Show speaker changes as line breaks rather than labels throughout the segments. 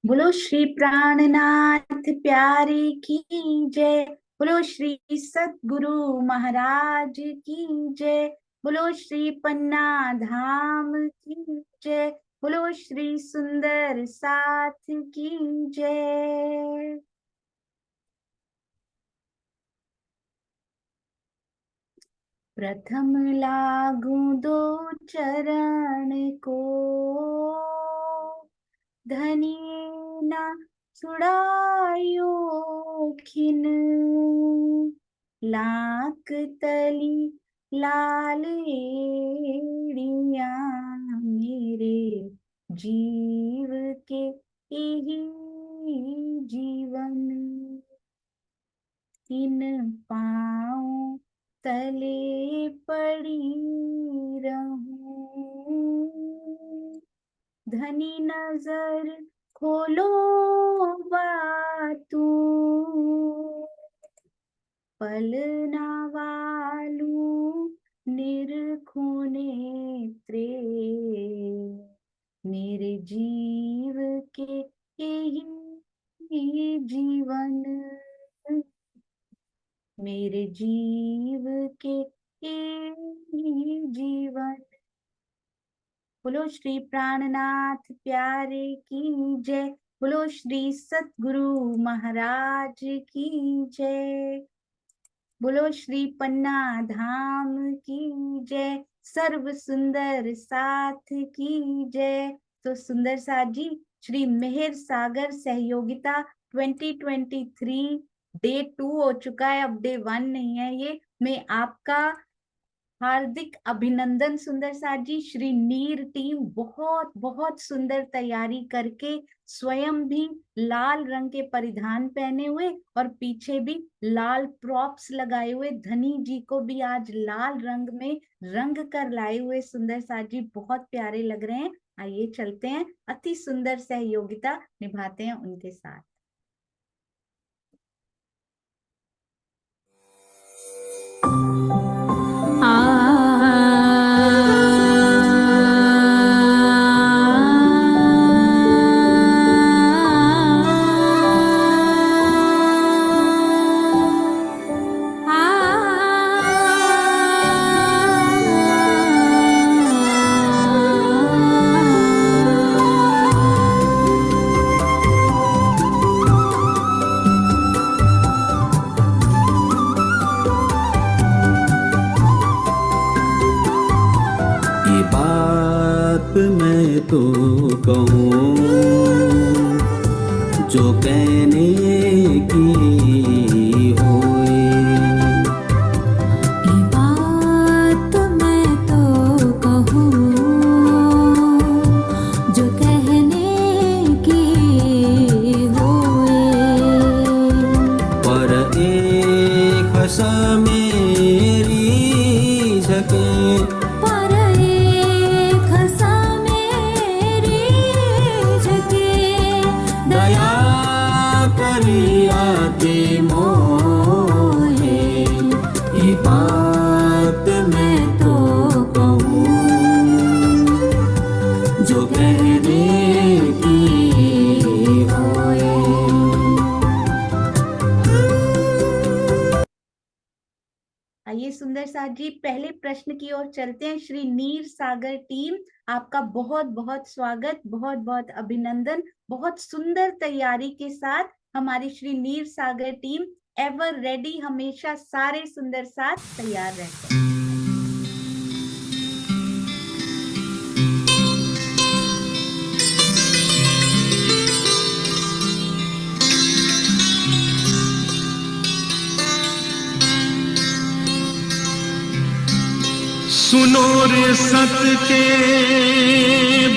बोलो श्री प्राणनाथ प्यारे की जय। बोलो श्री सद्गुरु महाराज की जय। बोलो श्री पन्ना धाम की जय। बोलो श्री सुंदर साथ की जय। प्रथम लागू दो चरण को, धनी ना छुड़ायो खिन। लाख तली लाल एड़िया, मेरे जीव के यही जीवन। इन पाँव तले पड़ी रहूं, धनी नजर खोलो बातू। पलना वालू निरखो नेत्रे, मेरे जीव के यही जीवन। मेरे जीव के यही जीवन। बोलो श्री प्राणनाथ प्यारे की जय। बोलो श्री सतगुरु महाराज की जय। बोलो श्री पन्ना धाम की जय। सर्व सुंदर साथ की जय। तो सुंदर साथ जी, श्री मेहर सागर सहयोगिता 2023 डे 2 हो चुका है, अब डे 1 नहीं है ये। मैं आपका हार्दिक अभिनंदन सुंदर साथ जी। श्री नीर टीम बहुत बहुत सुंदर तैयारी करके स्वयं भी लाल रंग के परिधान पहने हुए और पीछे भी लाल प्रॉप्स लगाए हुए, धनी जी को भी आज लाल रंग में रंग कर लाए हुए सुंदर साथ जी, बहुत प्यारे लग रहे हैं। आइए चलते हैं, अति सुंदर सहयोगिता निभाते हैं उनके साथ।
तो कहूँ जो कहने की होए,
ये बात मैं तो कहूँ जो कहने की होए।
पर एक हंसा मेरी झके,
आइए सुंदर साथ जी, पहले प्रश्न की ओर चलते हैं। श्री नीर सागर टीम, आपका बहुत बहुत स्वागत, बहुत बहुत अभिनंदन। बहुत सुंदर तैयारी के साथ हमारी श्री नीर सागर टीम एवर रेडी, हमेशा सारे सुंदर साथ तैयार रहते हैं।
सुनो रे सत के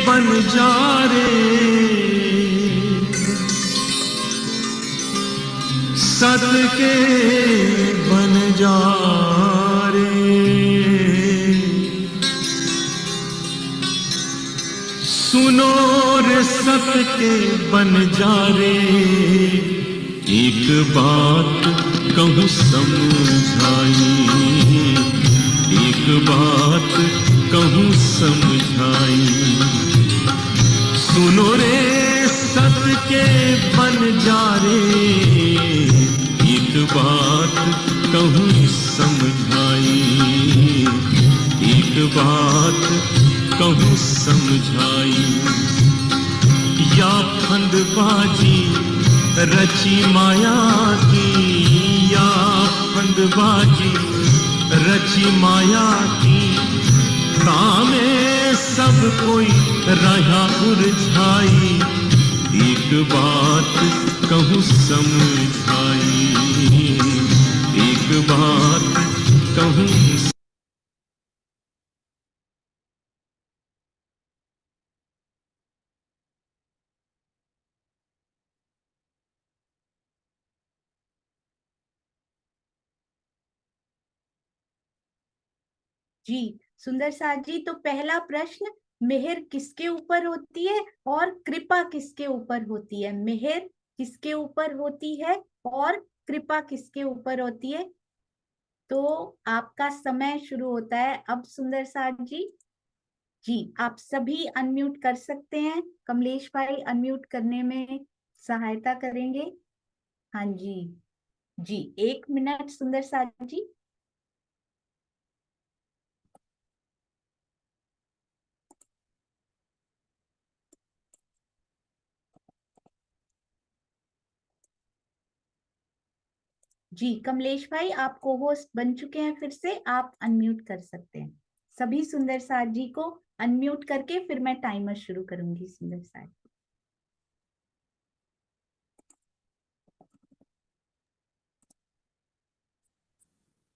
बनजारे, सत के बनजारे। सुनो रे सत के बनजारे, एक बात कहूँ समझाई, एक बात कहूँ समझाई। सुनो रे सत के बात कहूँ समझाई। या फंदबाजी रची माया की, या फंदबाजी रची माया की, तामे सब कोई रहा उलझाई। एक बात कहूँ समझाई, एक बात कहूँ।
जी सुंदर साथ जी, तो पहला प्रश्न, मेहर किसके ऊपर होती है और कृपा किसके ऊपर होती है? मेहर किसके ऊपर होती है और कृपा किसके ऊपर होती है? तो आपका समय शुरू होता है अब सुंदर साथ जी। जी आप सभी अनम्यूट कर सकते हैं, कमलेश भाई अनम्यूट करने में सहायता करेंगे। हाँ जी, जी 1 मिनट सुंदर साथ जी। जी कमलेश भाई आप को होस्ट बन चुके हैं, फिर से आप अनम्यूट कर सकते हैं। सभी सुंदर साथ जी को अनम्यूट करके फिर मैं टाइमर शुरू करूंगी सुंदर साथ।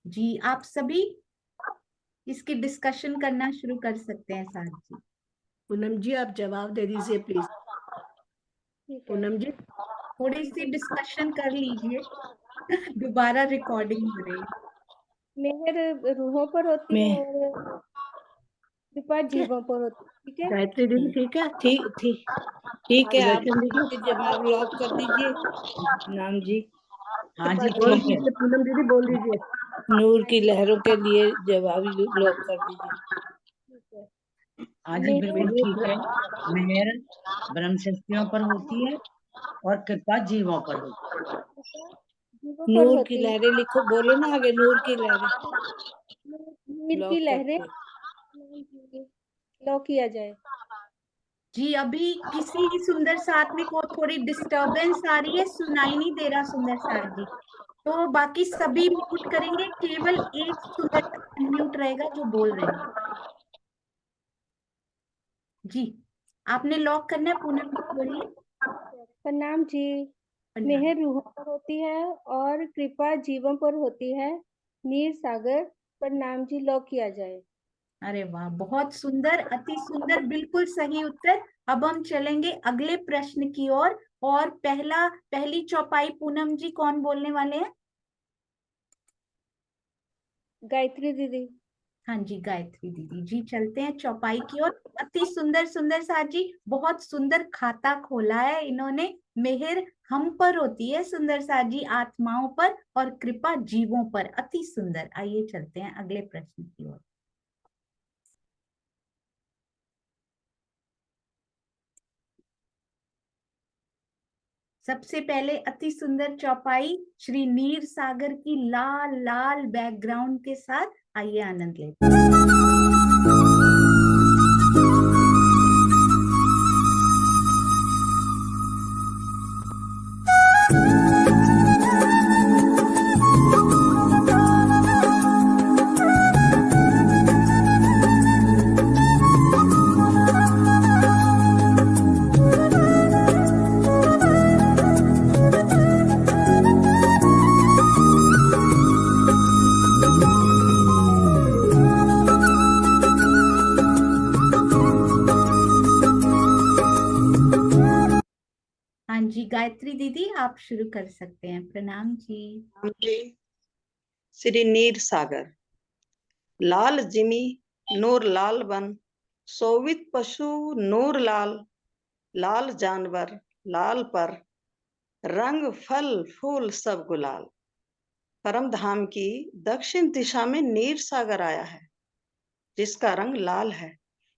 जी आप सभी इसकी डिस्कशन करना शुरू कर सकते हैं साथ जी।
पूनम जी आप जवाब दे दीजिए प्लीज। पूनम जी
थोड़ी सी डिस्कशन कर लीजिए, दोबारा रिकॉर्डिंग हो रही है।
मेहर रूहों पर होती है और कृपा जीवों पर होती है। ठीक है
गायत्री दीदी ठीक है? ठीक है, आप इसके जवाब लॉक कर दीजिए। नाम जी
हाँ जी
बोल
ठीक है।
दीजिए, पूनम दीदी बोल दीजिए। नूर की लहरों के लिए जवाब लॉक कर दीजिए।
हाँ जी बिल्कुल ठीक है। मेहर ब्रह्म शक्तियों पर होती है और कृपा जीवों पर होती है।
जीवों पर
नूर की
होती है।
लहरें लिखो, बोलो ना आगे, नूर की लहरें
नीर की
लॉक
लहरें
करके।
लो किया जाए।
जी अभी किसी सुंदर साथ में को थोड़ी डिस्टरबेंस आ रही है, सुनाई नहीं दे रहा सुंदर साथ जी, तो बाकी सभी म्यूट करेंगे, केवल एक सुंदर साथ म्यूट रहेगा जो बोल रहे हैं। जी आपने लॉक करना है, पूनम जी बोलिए।
प्रणाम जी।
प्रणाम।
मेहर रूहों पर होती है और कृपा जीवों पर होती है। नीर सागर प्रणाम जी लो किया जाए।
अरे वाह बहुत सुंदर, अति सुंदर, बिल्कुल सही उत्तर। अब हम चलेंगे अगले प्रश्न की ओर और पहली चौपाई पूनम जी कौन बोलने वाले हैं?
गायत्री दीदी।
हाँ जी गायत्री दीदी। जी चलते हैं चौपाई की ओर। अति सुंदर सुंदर साथ जी, बहुत सुंदर खाता खोला है इन्होंने। मेहर हम पर होती है सुंदर साथ जी, आत्माओं पर, और कृपा जीवों पर। अति सुंदर। आइए चलते हैं अगले प्रश्न की ओर। सबसे पहले अति सुंदर चौपाई श्री नीर सागर की लाल लाल बैकग्राउंड के साथ, आइए आनंद लेते हैं। हाँ जी गायत्री दीदी आप शुरू कर सकते हैं। प्रणाम जी।
जी श्री नीर सागर। लाल जिमी नूर लाल बन, सोवित पशु नूर लाल, लाल जानवर लाल पर, रंग फल फूल सब गुलाल। परम धाम की दक्षिण दिशा में नीर सागर आया है जिसका रंग लाल है।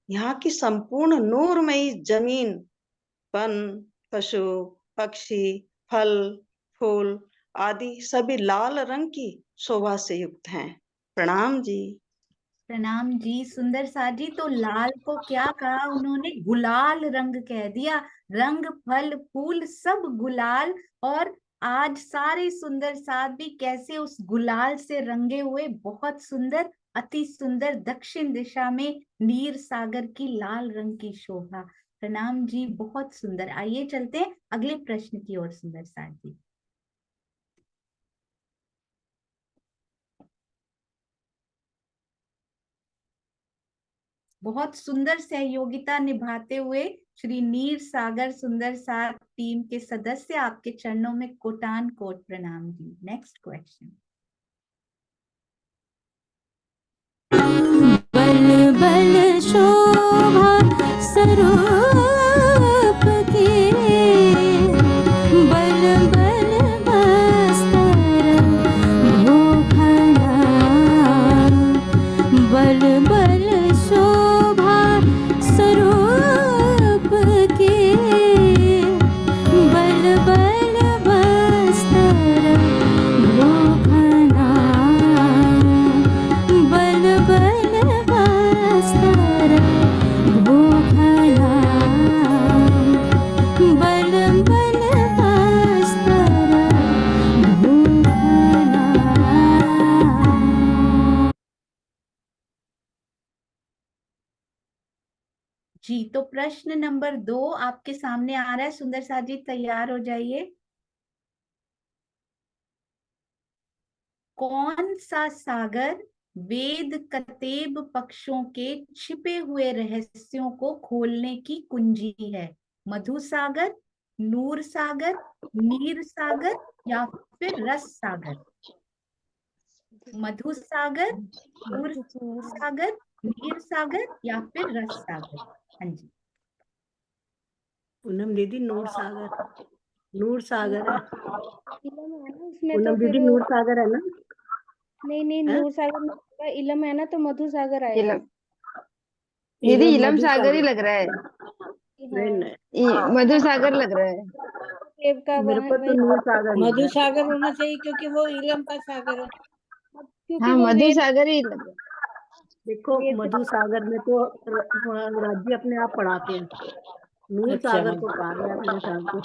यहाँ की संपूर्ण नूरमयी जमीन, वन, पशु, पक्षी, फल, फूल आदि सभी लाल रंग की शोभा से युक्त हैं। प्रणाम जी।
प्रणाम जी। सुंदर सा जी, तो लाल को क्या कहा उन्होंने? गुलाल रंग कह दिया। रंग फल फूल सब गुलाल। और आज सारे सुंदर साथ भी कैसे उस गुलाल से रंगे हुए, बहुत सुंदर, अति सुंदर। दक्षिण दिशा में नीर सागर की लाल रंग की शोभा। प्रणाम जी, बहुत सुंदर। आइए चलते हैं अगले प्रश्न की ओर सुंदर साथ जी। बहुत सुंदर सहयोगिता निभाते हुए श्री नीर सागर सुंदर साथ टीम के सदस्य, आपके चरणों में कोटान कोट प्रणाम जी। Next question.
बल बल शोभा स्वरूप की, बल बल बस्तर भूखला, बल बल शोभा स्वरूप की, बल बल बस्तर भूखला, बल बल बस्तर भूखला, बल बल बस्तर भूखला।
जी, तो प्रश्न नंबर 2 आपके सामने आ रहा है। सुंदर साथ जी तैयार हो जाइए। कौन सा सागर वेद कतेब पक्षों के छिपे हुए रहस्यों को खोलने की कुंजी है? मधु सागर, नूर सागर, नीर सागर या फिर रस सागर? मधु सागर, नूर सागर, नीर सागर या फिर रस सागर? हाँ जी।
पूनम दीदी नूर सागर, नूर सागर है।
इलम है ना इसमें, तो
पूनम
फिर
दीदी नूर सागर है ना?
नहीं नहीं,
हैं?
नूर सागर में होगा, इलम है ना, तो मधु सागर आएगा।
इलम दीदी इलम
मधु
सागर ही
सागर।
लग रहा है।
नहीं
हाँ,
नहीं,
मधु सागर लग रहा है।
देव का
मेरे को तो नूर सागर लग रहा मधु है। सागर होना चाहिए क्योंकि वो इलम का सागर है।
क्योंकि
हाँ
वो
मधु
वेद
सागर ही लग रहा
देखो
वेद
मधु सागर में तो राज्य अपने आप पढ़ाते हैं। नूर अच्छा
है।
सागर को कहा गया मेरे ख्याल से।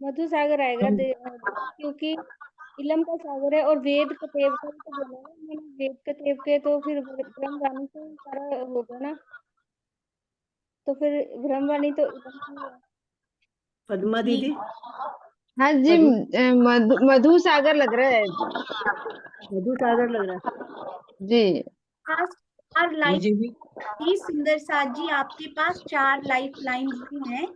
मधु सागर आएगा क्योंकि इलम का सागर है, और वेद कतेव का भी तो बोला है मैंने। वेद कतेव के तो फिर ब्रह्मवाणी से सारा होगा ना, तो फिर ब्रह्मवाणी तो इलम की है।
पद्मा
जी,
दीदी,
हाँ जी, मधु सागर लग रहा है
मधु सागर लग रहा है।
जी।
पास 4 लाइफ
मुझे भी
जी। सुंदर साथ जी, आपके पास 4 लाइफ लाइन्स भी हैं,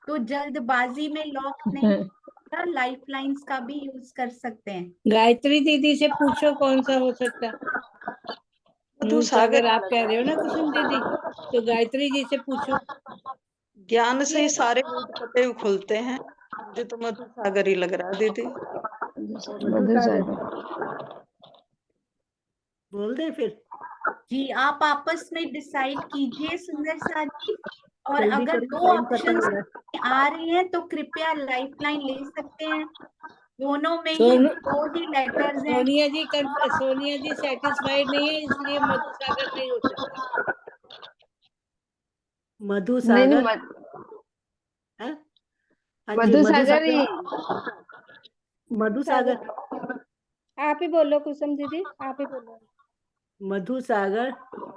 तो जल्दबाजी में लॉक नहीं होगा, लाइफ लाइन्स का भी यूज कर सकते हैं।
गायत्री दीदी से पूछो कौन सा हो सकता है।
मधु
नूर
सागर
सागर आप कह रहे हो ना कुसुम दीदी, तो गायत्री जी से पूछो।
ज्ञान से ही सारे कतेव खुलते हैं। मुझे तो मधु सागर ही लग रहा है दीदी।
मधु
मधु
सागर
सागर।
बोल दे फिर।
जी, आप आपस में डिसाइड कीजिए सुंदर साथ जी। और
जल्दी
अगर
करो,
2
टाइम खत्म
ऑप्शंस
हो रहा है।
आ रहे हैं तो कृपया लाइफ लाइन ले सकते हैं। दोनों में ही
सोनू
2 ही लेटर्स हैं।
सोनिया जी सेटिस्फाइड नहीं है, इसलिए मधु सागर नहीं हो सकता। मधु
नहीं नहीं,
सागर है। हाँ जी,
मधु
मधु
सागर ही।
सागर, मधु
सागर
सागर,
आप ही बोलो कुसुम दीदी, आप ही बोलो।
मधु सागर,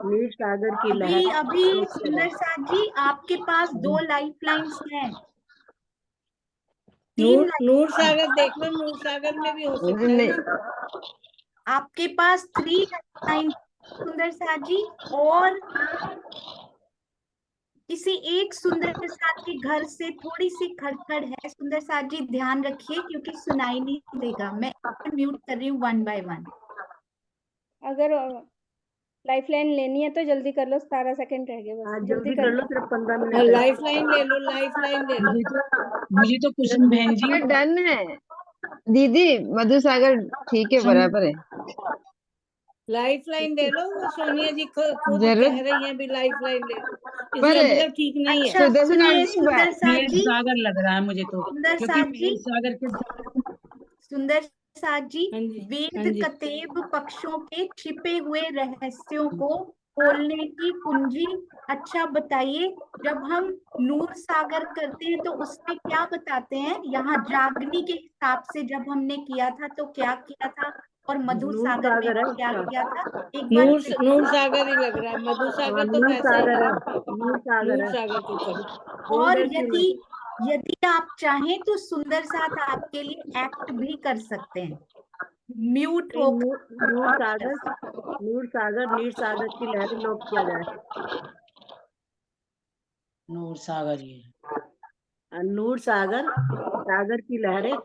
नीर सागर की
अभी
लहर।
अभी सुंदर साथ जी, आपके पास 2 लाइफ लाइन्स हैं। 3
नूर
लाइफ,
सागर देख लो, नूर सागर में भी हो सकता है
नहीं,
ना।
आपके पास 3 लाइफ लाइन सुंदर साथ जी। और किसी एक सुंदर साथ के घर से थोड़ी सी खड़खड़ है। सुंदर साथ जी ध्यान रखिए, क्योंकि सुनाई नहीं देगा। मैं म्यूट कर रही हूँ 1 बाय 1।
अगर लाइफ लाइन लेनी है तो जल्दी कर लो, 17 सेकंड रह गए, बस
हाँ
जल्दी
जल्दी
कर
कर लो,
लो।
सिर्फ 15 मिनट है। लाइफ लाइन ले लो, लाइफ लाइन ले लो।
मुझे तो कुसुम बहन जी
ये डन है दीदी। मधु सागर ठीक है, बराबर है।
लाइफ लाइन ले लो, वो सोनिया जी खुद
जरूरत
कह रही हैं भी लाइफ लाइन ले लो,
पर
इसलिए मतलब ठीक नहीं है।
अच्छा
सुदर्शन
सुनिए
जी
सुंदर साथ
मेर
जी,
सागर लग रहा है मुझे तो,
सुंदर
क्योंकि
साथ जी,
मेर सागर के
सुंदर प्रसाद जी,
हाँ जी, हाँ
वेद
जी।
कतेब पक्षों के छिपे हुए रहस्यों को खोलने की कुंजी। अच्छा बताइए, जब हम नूर सागर करते हैं तो उसमें क्या बताते हैं? यहाँ जागनी के हिसाब से जब हमने किया था तो क्या किया था, और मधुर
नूर
सागर में
सागर है
क्या
उसका।
किया था? एक बार फिर
नूर सागर ही लग रहा है, मधु
हाँ,
सागर तो
नूर
वैसे ही
सागर
है।
है, नूर सागर
नूर
है।
सागर तो चलो।
और
बोर्ड की
यदि यदि आप चाहें तो सुंदर साथ आपके लिए एक्ट भी कर सकते हैं, म्यूट
नहीं,
होकर।
नूर सागर नीर सागर की लहरें लोप किया जाए।
नूर सागर ही है।
नूर सागर, सागर की लहरें,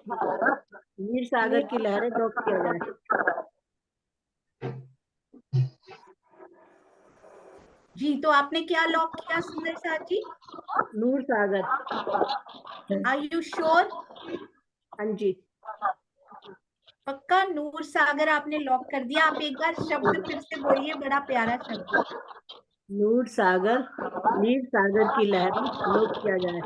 नीर सागर की लहरें लोप किया जाए।
जी, तो आपने क्या लॉक किया सुंदर साथ जी?
नूर सागर।
Are you sure?
हाँ जी।
पक्का नूर सागर आपने लॉक कर दिया? आप एक बार शब्द फिर से बोलिए, बड़ा प्यारा शब्द।
नूर सागर, नीर सागर की लहरें लोप किया जाए।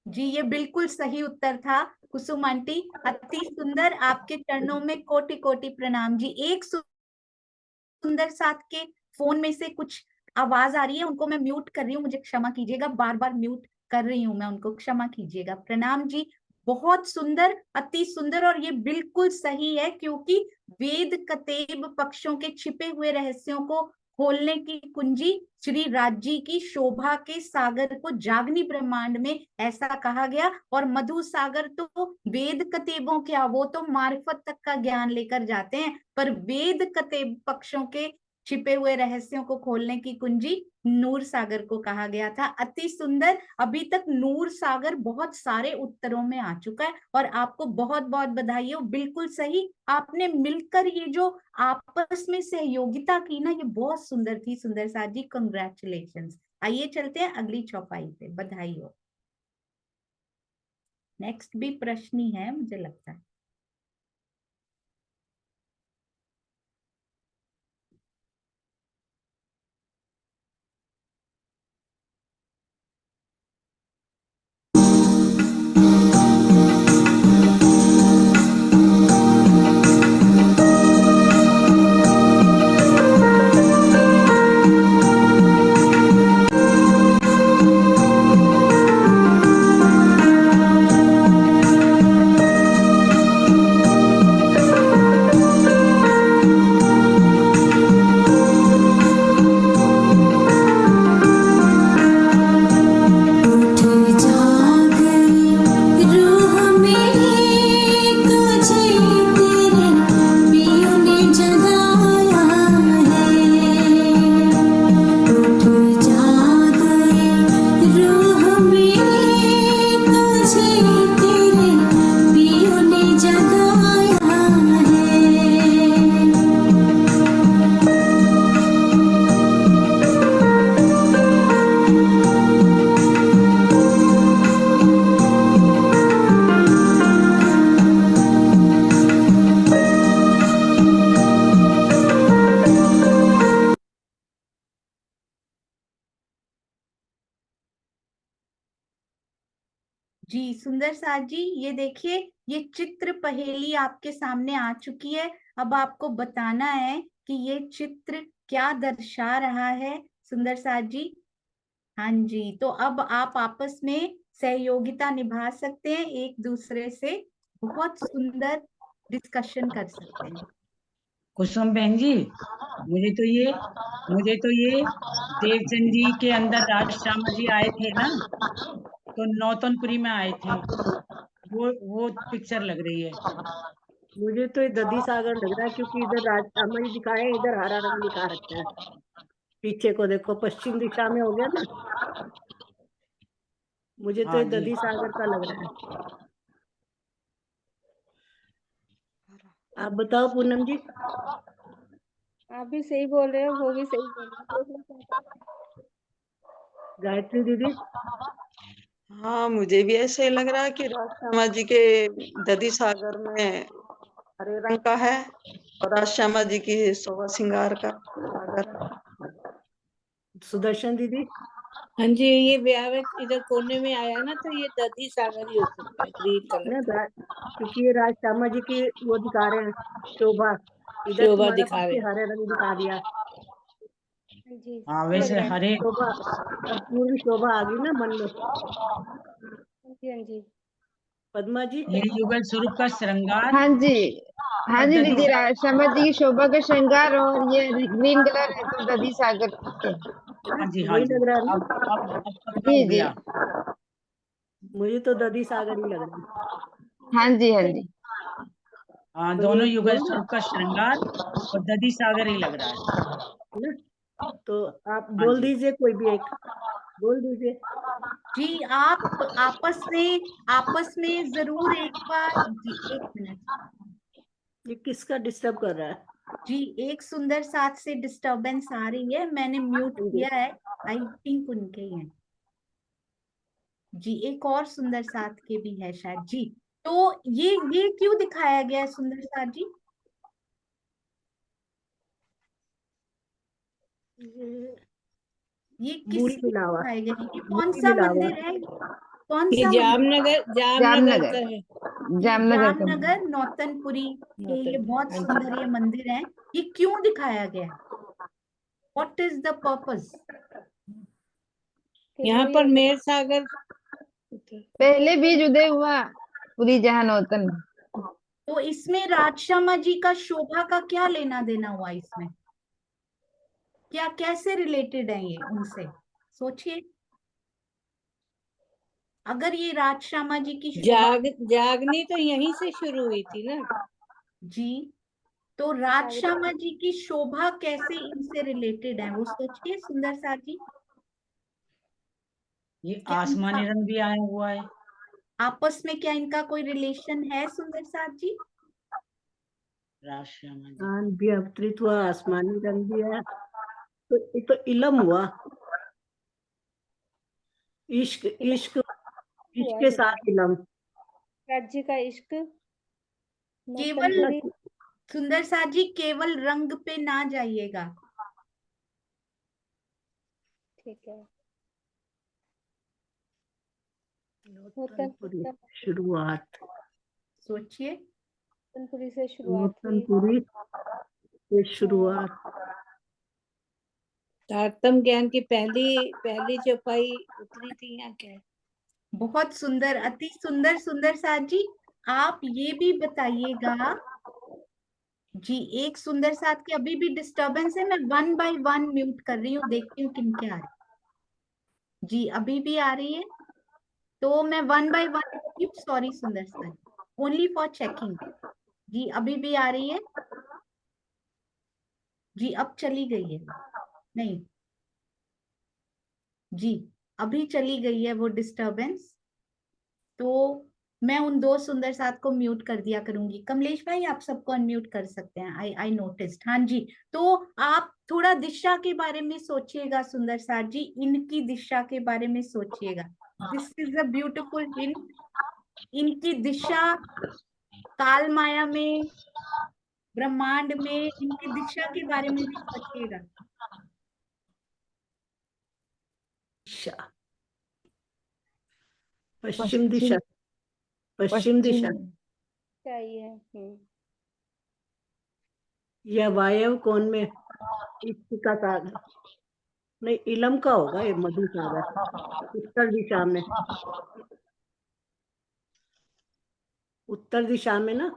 जी, ये बिल्कुल सही उत्तर था कुसुम आंटी, अति सुंदर। आपके चरणों में कोटि कोटि प्रणाम जी। एक सुंदर साथ के फोन में से कुछ आवाज आ रही है, उनको मैं म्यूट कर रही हूँ, मुझे क्षमा कीजिएगा, बार बार म्यूट कर रही हूँ मैं उनको, क्षमा कीजिएगा। प्रणाम जी, बहुत सुंदर, अति सुंदर, और ये बिल्कुल सही है क्योंकि वेद कतेब पक्षों के छिपे हुए रहस्यों को खोलने की कुंजी श्री राज्य की शोभा के सागर को जागनी ब्रह्मांड में ऐसा कहा गया। और मधु सागर तो वेद कतेबों क्या, वो तो मार्फत तक का ज्ञान लेकर जाते हैं, पर वेद कतेब पक्षों के छिपे हुए रहस्यों को खोलने की कुंजी नूर सागर को कहा गया था। अति सुंदर। अभी तक नूर सागर बहुत सारे उत्तरों में आ चुका है और आपको बहुत बहुत बधाई हो, बिल्कुल सही। आपने मिलकर ये जो आपस में सहयोगिता की ना, ये बहुत सुंदर थी सुंदर साथ जी, कंग्रेचुलेशंस। आइए चलते हैं अगली चौपाई पे, बधाई हो। नेक्स्ट भी प्रश्न ही है मुझे लगता है। जी सुंदर साथ जी, ये देखिए, ये चित्र पहेली आपके सामने आ चुकी है। अब आपको बताना है कि ये चित्र क्या दर्शा रहा है सुंदर साथ जी। हाँ जी, तो अब आप आपस में सहयोगिता निभा सकते हैं, एक दूसरे से बहुत सुंदर डिस्कशन कर सकते हैं।
कुसुम बहन जी, मुझे तो ये देवचंद जी के अंदर राज श्यामा जी आए थे ना, तो नौतनपुरी में आए थे, वो पिक्चर लग रही है।
मुझे तो ये दधी सागर लग रहा है क्योंकि इधर राजश्यामा जी दिखाए, इधर हरा रंग दिखा रखा है। पीछे को देखो, पश्चिम दिशा में हो गया ना, मुझे तो
हाँ
ये
जी।
दधी सागर का लग रहा है। आप बताओ पूनम जी।
आप भी सही बोल रहे हो, वो भी सही बोल रहे हो।
गायत्री दीदी,
हाँ, मुझे भी ऐसे ही लग रहा है कि राजश्यामा जी के दधी सागर में हरे रंग का है और राजश्यामा जी की शोभा श्रृंगार का सागर।
सुदर्शन दीदी,
हाँ जी, ये व्यावक इधर कोने में आया ना, तो ये दधी सागर ही हो सकता है, ग्रीन कलर
ना
का।
क्योंकि ये राज शर्मा जी की वो दिखा रहे हैं, शोभा। इधर
शोभा
तुम्हारा
दिखा
पीछे
रहे हैं।
हरे रंग दिखा दिया।
हाँ जी
हाँ
सही लग
वैसे
रहा है।
हरे
शोभा, अब पूरी शोभा आ गई ना मन में।
हाँ जी हाँ जी
पद्मा जी,
ये युगल स्वरूप का श्रृंगार
हाँ जी, हाँ
और
जी
दधी
दीदी, शर्मा जी की शोभा का श्रृंगार, और ये ग्रीन कलर है तो दधी सागर के।
हाँ जी हाँ
वही
जी।
लग रहा है ना।
अब पक्का
जी
हो
जी,
गया।
मुझे तो दधी सागर ही लग रहा
हाँ जी हाँ जी।
हाँ,
तो
दोनों
ये
युगल
बोल दो
स्वरूप का श्रृंगार और दधी सागर ही लग रहा है।
ना, तो आप
हाँ
बोल
जी।
दीजिए, कोई भी एक बोल दीजिए।
जी आप आपस में जरूर एक बार जी, एक मिनट
ये किसका डिस्टर्ब कर रहा है?
जी, एक सुंदर साथ से डिस्टरबेंस आ रही है, मैंने म्यूट किया है, आई थिंक उनके ही है जी। एक और सुंदर साथ के भी है शायद जी। तो ये क्यों दिखाया गया है सुंदर साथ जी? ये किस
मूल
लिए
मिला हुआ,
दिखाए गए हैं? ये कौन
मूल
सा
मिला हुआ।
मंदिर है? कौन
ये
सा मंदिर?
जामनगर का
जामनगर,
है।
ये
जामनगर का।
जामनगर नौतनपुरी के ये बहुत
हाँ जी।
सुंदर ये मंदिर है। ये क्यों दिखाया गया है? What is the purpose?
कि
यहाँ
वही
पर
होता
मेर सागर
पहले बीज उदय हुआ पूरी जहां नौतन।
तो इसमें राजशर्मा जी का शोभा का क्या लेना देना हुआ इसमें? क्या कैसे रिलेटेड है ये उनसे? सोचिए, अगर ये राजशर्मा जी की शोभा
जागनी तो यहीं से शुरू हुई थी ना।
जी, तो राजशर्मा जी की शोभा कैसे इनसे रिलेटेड है वो सोचिए सुंदर साथ जी।
ये
क्या
आसमानी
इनका
रंग भी आया हुआ है।
आपस में क्या इनका कोई रिलेशन है सुंदर साथ जी?
राजश्यामा जी।
चांद भी अवतरित हुआ, आसमानी रंग भी है, तो ये तो इलम हुआ। इश्क इश्क इश्क
हुआ
के
जो
साथ इलम।
राज्य का इश्क
केवल
नौतनपुरी।
सुंदर साथ जी केवल रंग पे ना जाइएगा।
ठीक है।
नौतनपुरी शुरुआत,
सोचिए,
नौतनपुरी से शुरुआत हुई।
नौतनपुरी से शुरुआत।
तारतम ज्ञान की पहली पहली चौपाई उतरी थी यहाँ क्या है?
बहुत सुंदर, अति सुंदर सुंदर साथ जी। आप ये भी बताइएगा जी, एक सुंदर साथ की अभी भी डिस्टरबेंस है, मैं 1 बाय 1 म्यूट कर रही हूँ, देखती हूँ किनके आ रहे जी। अभी भी आ रही है तो मैं 1 बाय 1, सॉरी सुंदर साथ, ओनली फॉर चेकिंग जी। अभी भी आ रही है जी, अब चली गई है नहीं जी, अभी चली गई है वो डिस्टरबेंस। तो मैं उन दो सुंदर साथ को म्यूट कर दिया करूंगी। कमलेश भाई आप सबको अनम्यूट कर सकते हैं, आई नोटिस्ड। हाँ जी, तो आप थोड़ा दिशा के बारे में सोचिएगा सुंदर साथ जी, इनकी दिशा के बारे में सोचिएगा। This is a beautiful hint. इनकी दिशा काल माया में, ब्रह्मांड में, इनकी दिशा के बारे में भी सोचिएगा।
दिशा, पश्चिम दिशा, पश्चिम दिशा
चाहिए।
या वायव्य कोण में इश्क का सागर। नहीं, इलम का होगा ये, मधु सागर उत्तर दिशा में। उत्तर दिशा में ना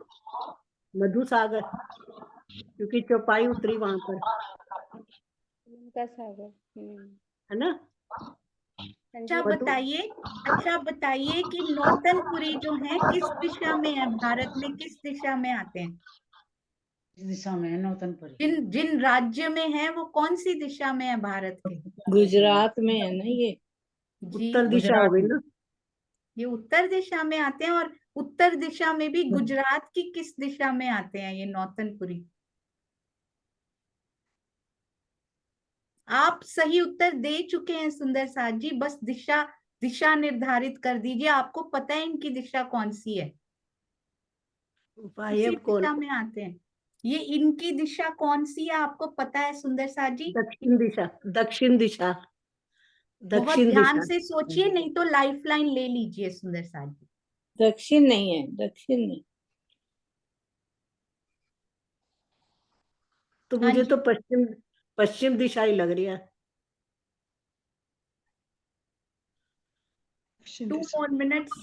मधु सागर, क्योंकि चौपाई उतरी वहां पर,
का सागर।
है ना।
अच्छा बताइए, अच्छा बताइए कि नौतनपुरी जो है किस दिशा में है, भारत में किस दिशा में आते हैं?
इस दिशा में है नौतनपुरी।
जिन जिन राज्य में है वो कौन सी दिशा में है भारत के?
गुजरात में है ना ये।
जी,
उत्तर दिशा हो
गुजरात
गई
में।
ना।
ये उत्तर दिशा में आते हैं, और उत्तर दिशा में भी गुजरात की किस दिशा में आते हैं ये नौतनपुरी? आप सही उत्तर दे चुके हैं सुंदर साथ जी, बस दिशा दिशा निर्धारित कर दीजिए, आपको पता है इनकी दिशा कौन सी है, किसी
वायव्य कोण,
दिशा में आते हैं। ये इनकी दिशा कौन सी है आपको पता है सुंदर साथ जी?
दक्षिण दिशा, दक्षिण दिशा,
बहुत
दक्षिण
ध्यान
दिशा।
से सोचिए, नहीं तो लाइफ लाइन ले लीजिए सुंदर साथ जी।
दक्षिण नहीं है, दक्षिण नहीं।
तो
हाँ
मुझे
जी,
तो पश्चिम पश्चिम दिशा ही लग रही है।
2 more minutes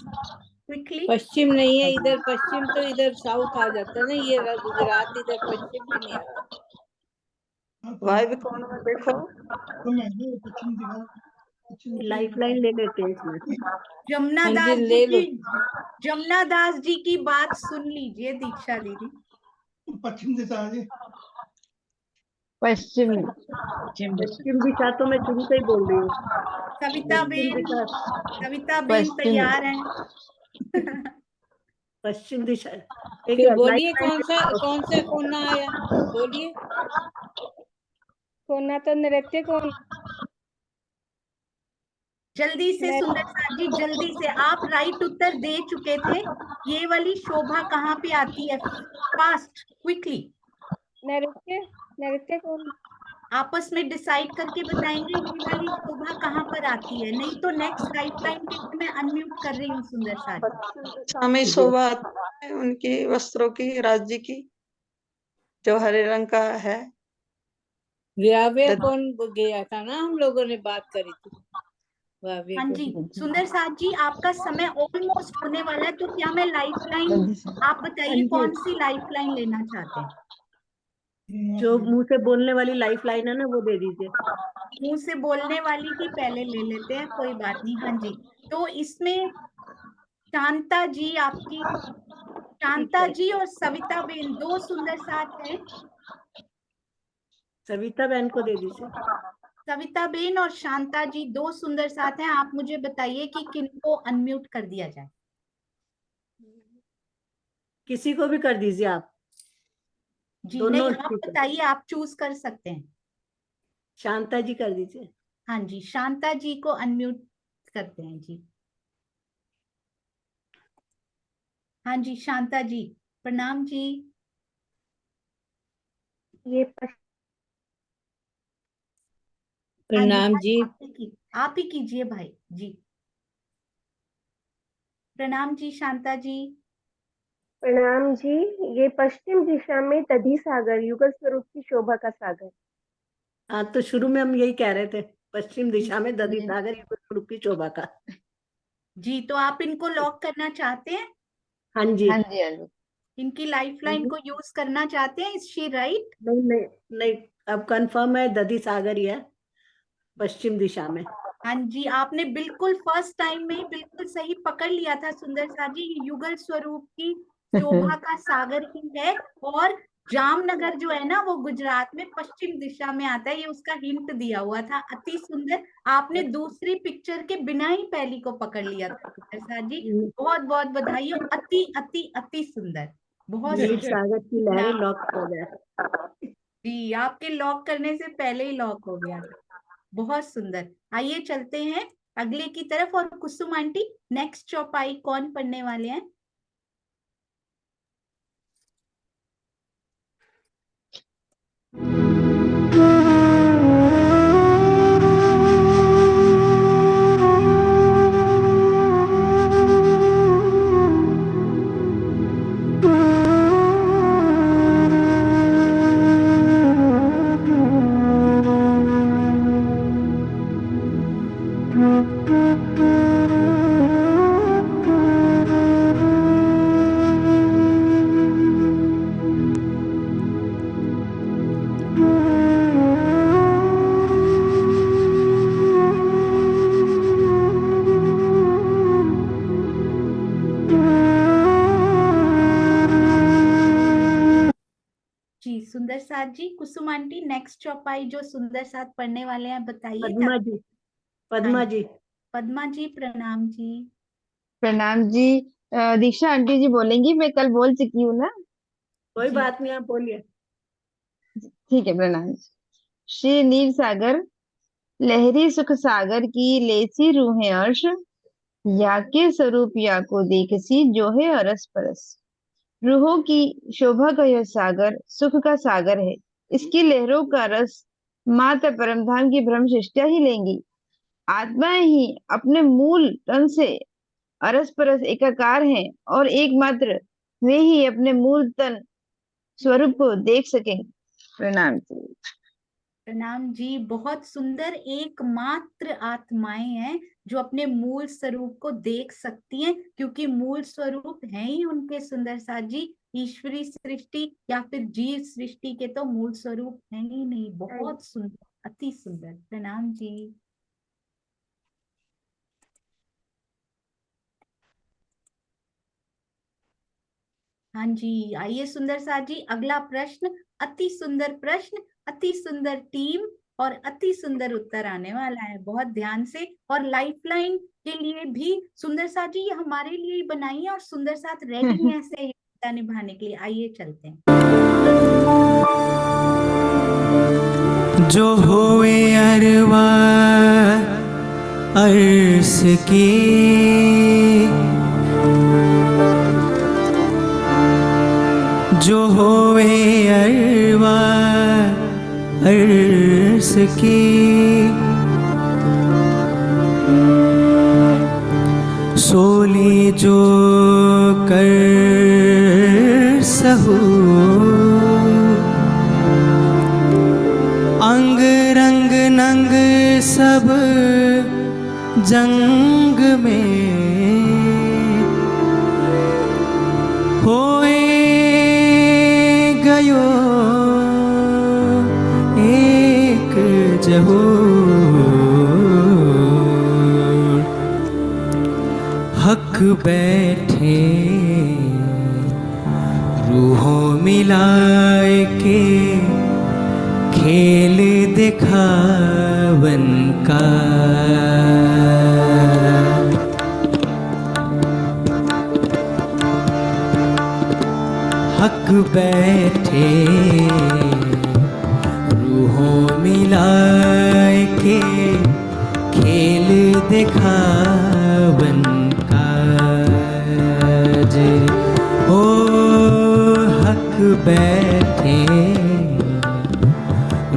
quickly।
पश्चिम नहीं है इधर, पश्चिम तो इधर साउथ आ जाता है ना, ये रहा गुजरात, इधर पश्चिम भी नहीं आ रहा।
वायव्य कोण में देखो।
लाइफ लाइन ले लेते हैं इसमें।
जमुना
हाँ जी,
दास जी
ले लो।
की जमुना दास जी की बात सुन लीजिए दीक्षा दीदी।
पश्चिम
पश्चिम दिशा तो मैं शुरू से ही बोल रही हूँ।
सविता
पश्चिम
बेन,
दिशा,
सविता बेन तैयार हैं।
पश्चिम दिशा। एक
फिर
लाइफ
बोलिए
लाइन
कौन सा कोना आया, बोलिए।
कोना तो नृत्य कोण।
जल्दी से
मैं
सुंदर साथ जी, जल्दी से, आप राइट उत्तर दे चुके थे। ये वाली शोभा कहाँ पे आती है? फास्ट, क्विकली,
नृत्य नृत्य कोण।
आपस में डिसाइड करके बताएंगे ये वाली शोभा कहाँ पर आती है, नहीं तो नेक्स्ट लाइफ लाइन के लिए मैं अनम्यूट कर रही हूँ सुंदर साथ जी।
पश्चिम दिशा में शोभा आती है उनकी वस्त्रों की, राज्य की, जो हरे रंग का है।
वाव्य कौन गया था ना, हम लोगों ने बात करी थी वाव्य
हाँ
को।
जी सुंदर साथ जी, आपका समय ऑलमोस्ट होने वाला है, तो क्या मैं लाइफ लाइन, आप बताइए कौन सी लाइफ लाइन लेना चाहते हैं?
जो मुंह से बोलने वाली लाइफ लाइन है ना, वो दे दीजिए।
मुंह से बोलने वाली ही पहले ले लेते हैं, कोई बात नहीं। हाँ जी, तो इसमें शांता जी, आपकी शांता जी और सविता बेन दो सुंदर साथ हैं।
सविता बहन को दे दीजिए।
सविता बेन और शांता जी दो सुंदर साथ हैं। आप मुझे बताइए कि किनको अनम्यूट कर दिया जाए।
किसी को भी कर दीजिए आप।
जी
दोनों
नहीं, आप बताइए, आप चूज कर सकते हैं।
शांता जी कर दीजिए।
हाँ जी, शांता जी को अनम्यूट करते हैं जी। हाँ जी शांता जी, प्रणाम जी।
ये
हाँ जी,
प्रणाम जी।
आप ही कीजिए भाई जी। प्रणाम जी शांता जी।
प्रणाम जी। ये पश्चिम दिशा में दधी सागर, युगल स्वरूप की शोभा का सागर।
हाँ, तो शुरू में हम यही कह रहे थे, पश्चिम दिशा में दधी सागर, युगल स्वरूप की शोभा का।
जी, तो आप इनको लॉक करना चाहते हैं?
हाँ जी।
इनकी लाइफ लाइन को यूज करना चाहते हैं? Is she write?
नहीं नहीं नहीं, अब कंफर्म है, दधी सागर ही है पश्चिम दिशा में।
हाँ जी, आपने बिल्कुल फर्स्ट टाइम में ही बिल्कुल सही पकड़ लिया था सुंदर सा जी। ये युगल स्वरूप की शोभा का सागर ही है, और जामनगर जो है ना वो गुजरात में पश्चिम दिशा में आता है, ये उसका हिंट दिया हुआ था। अति सुंदर, आपने दूसरी पिक्चर के बिना ही पहली को पकड़ लिया था सुंदर सा जी। बहुत बहुत बधाई, और अति अति अति सुंदर, बहुत
नील
सुंदर।
सागर की लहरें लॉक हो गया।
जी, आपके लॉक करने से पहले ही लॉक हो गया था। बहुत सुंदर। आइए चलते हैं अगले की तरफ। और कुसुम आंटी, नेक्स्ट चौपाई कौन पढ़ने वाले हैं? जी सुंदर साथ जी, कुसुम आंटी नेक्स्ट चौपाई जो सुंदर साथ पढ़ने वाले हैं बताइए।
पद्मा जी, पद्मा जी।
पद्मा जी, प्रणाम जी।
प्रणाम जी। दीक्षा आंटी जी बोलेंगी, मैं कल बोल चुकी हूँ ना।
कोई
जी।
बात नहीं, आप बोलिए।
ठीक है, प्रणाम जी। श्री नील सागर, लहरी सुख सागर की लेसी रूहें अर्श, या के स्वरूप या को देखसी जो है अरस परस। रूहों की शोभा का यह सागर सुख का सागर है। इसकी लहरों का रस माता परमधाम की ब्रह्म सृष्टियां ही लेंगी। आत्माएं ही अपने मूल तन से अरस-परस एकाकार हैं और एकमात्र वे ही अपने मूल तन स्वरूप को देख सकेंगे। प्रणाम जी।
प्रणाम जी। बहुत सुंदर। एकमात्र आत्माएं हैं जो अपने मूल स्वरूप को देख सकती हैं, क्योंकि मूल स्वरूप है ही उनके सुंदर साथ जी। ईश्वरी सृष्टि या फिर जीव सृष्टि के तो मूल स्वरूप है ही नहीं। बहुत सुंदर, अति सुंदर। प्रणाम जी। हाँ जी, आइए सुंदर साथ जी, अगला प्रश्न। अति सुंदर प्रश्न, अति सुंदर टीम और अति सुंदर उत्तर आने वाला है। बहुत ध्यान से। और लाइफलाइन के लिए भी सुंदर साथ जी ये हमारे लिए ही बनाई है और सुंदर साथ रेडी है ऐसे योगदान निभाने के लिए। आइए चलते हैं।
जो होए अरवा अर्श की, जो होए अरवा अर्श की, सोली जो कर सहू, अंग रंग नंग सब जंग में, होए गयो एक जहो, हक बैठे रूहों मिलाए के, खेल दिखावन का, हक बैठे रूहों मिलाए के, खेल दिखावन काज, ओ हक बैठे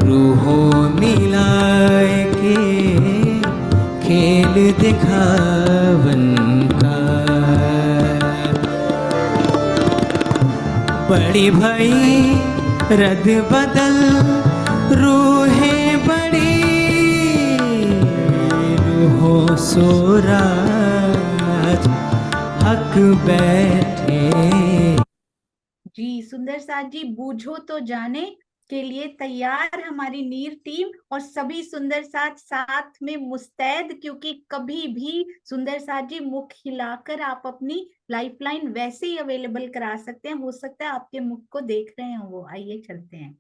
रूहों मिलाए के, खेल दिखावन का। बड़ी भई रद बदल रूहें बड़ी, रूहों सोराज हक बैठे।
जी सुंदर साथ जी, बूझो तो जाने के लिए तैयार हमारी नीर टीम और सभी सुंदर साथ साथ में मुस्तैद, क्योंकि कभी भी सुंदर साथ जी मुख हिलाकर आप अपनी लाइफलाइन वैसे ही अवेलेबल करा सकते हैं। हो सकता है आपके मुख को देख रहे हो वो। आइए चलते हैं।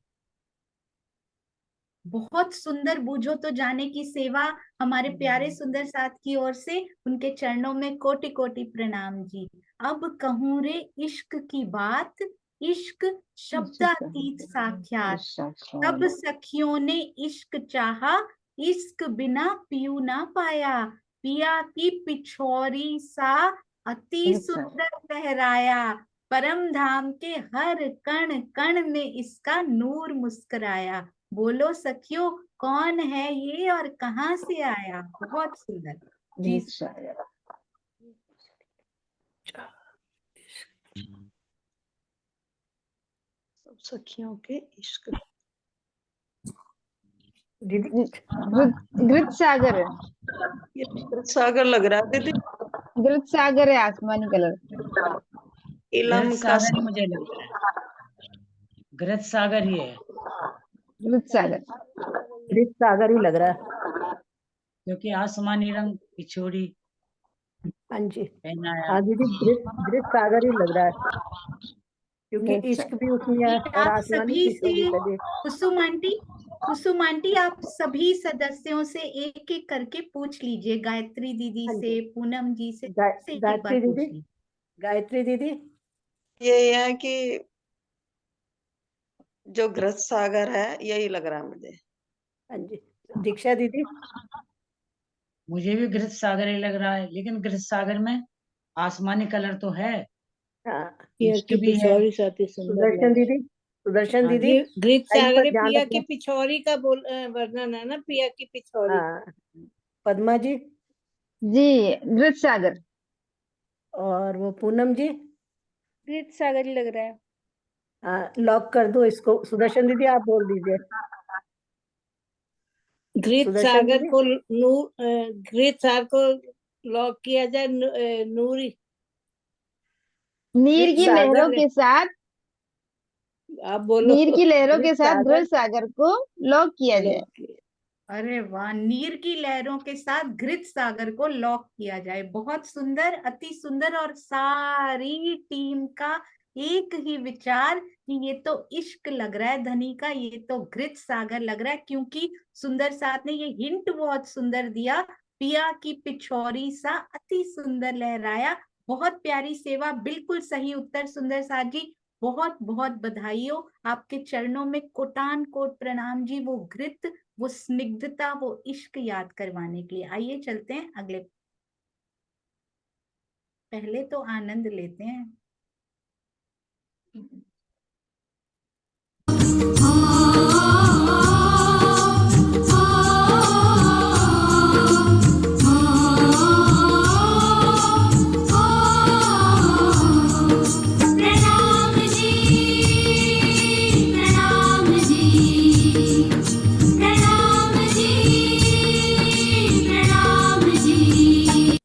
बहुत सुंदर बूझो तो जाने की सेवा हमारे प्यारे सुंदर साथ की ओर से। उनके चरणों में कोटि कोटि प्रणाम जी। अब कहूँ रे इश्क की बात, इश्क शब्दातीत साख्यात, सब सखियों ने इश्क चाहा, इश्क बिना पियू ना पाया, पिया की पिछोरी सा अति सुंदर लहराया, परम धाम के हर कण कण में इसका नूर मुस्कुराया। बोलो सखियों कौन है ये और कहाँ से आया। बहुत सुंदर जी।
सब सखियों के इश्क।
दीदी
घृत सागर,
ये सागर लग रहा है दीदी।
घृत सागर है, आसमानी कलर।
इलम
घृत
का
सागर ही मुझे लग रहा है, घृत सागर ही है,
घृत सागर,
दीदी सागर ही लग रहा है।
क्योंकि आसमानी रंग की छोड़ी
हाँ जी,
पहनाया।
हाँ दीदी दृश्य सागर ही लग रहा है, क्योंकि
घृत
इश्क
सागर।
भी उसमें है और
आप
आसमानी
सभी
पिछोड़ी
से
कदे।
कुसुम आंटी आप सभी सदस्यों से एक एक करके पूछ लीजिए। गायत्री दीदी
हाँ
से,
जी।
पूनम जी से, एक बार
गायत्री
पूछ
दीदी,
लीजिए।
गायत्री दीदी,
ये है कि जो घृत सागर है यही लग रहा है मुझे।
हाँ जी। दीक्षा दीदी,
मुझे भी घृत सागर ही लग रहा है, लेकिन घृत सागर में आसमानी कलर तो है,
हाँ
पिया
इश्क
की
भी है।
पिछौरी से अति सुंदर
सुदर्शन
लगे।
दीदी, सुदर्शन
हाँ
दीदी,
घृत
टाइम पर
सागर
ध्यान
पिया
रखना।
की पिछौरी का वर्णन है ना, पिया की पिछौरी।
हाँ पद्मा जी
जी घृत सागर।
और वो पूनम जी।
गीत सागर ही लग रहा है।
लॉक कर दो इसको। सुदर्शन दीदी आप बोल दीजिए।
घृत
सुदर्शन
सागर
दीदी
को घृत सागर को लॉक किया जाए। नूरी
नीर
घृत
की
सागर
लहरों के साथ,
आप बोलो।
नीर की लहरों
घृत
के साथ
सागर
घृत सागर को लॉक किया जाए।
लॉक किया।
अरे वाह, नीर की लहरों के साथ घृत सागर को लॉक किया जाए। बहुत सुंदर, अति सुंदर। और सारी टीम का एक ही विचार कि ये तो इश्क लग रहा है धनी का, ये तो घृत सागर लग रहा है, क्योंकि सुंदर साथ ने ये हिंट बहुत सुंदर दिया। पिया की पिछौरी सा अति सुंदर लहराया। बहुत प्यारी सेवा, बिल्कुल सही उत्तर सुंदर साथ जी। बहुत बहुत बधाई हो, आपके चरणों में कोटान कोट प्रणाम जी। वो घृत, वो स्निग्धता, वो इश्क याद करवाने के लिए। आइए चलते हैं अगले। पहले तो आनंद लेते हैं।
प्रणाम जी, प्रणाम जी, प्रणाम जी, प्रणाम जी।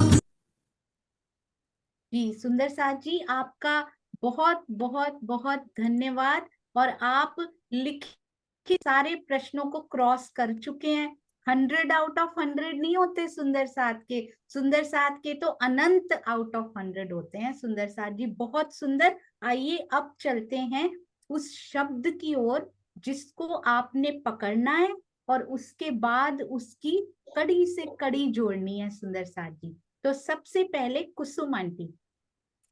जी सुंदर साथ जी, आपका बहुत बहुत बहुत धन्यवाद। और आप लिखे सारे प्रश्नों को क्रॉस कर चुके हैं। 100 आउट ऑफ 100 नहीं होते सुंदर साथ के। सुंदर साथ के तो अनंत आउट ऑफ 100 होते हैं सुंदर साथ जी। बहुत सुंदर। आइए अब चलते हैं उस शब्द की ओर जिसको आपने पकड़ना है और उसके बाद उसकी कड़ी से कड़ी जोड़नी है सुंदर साथ जी। तो सबसे पहले कुसुम आंटी,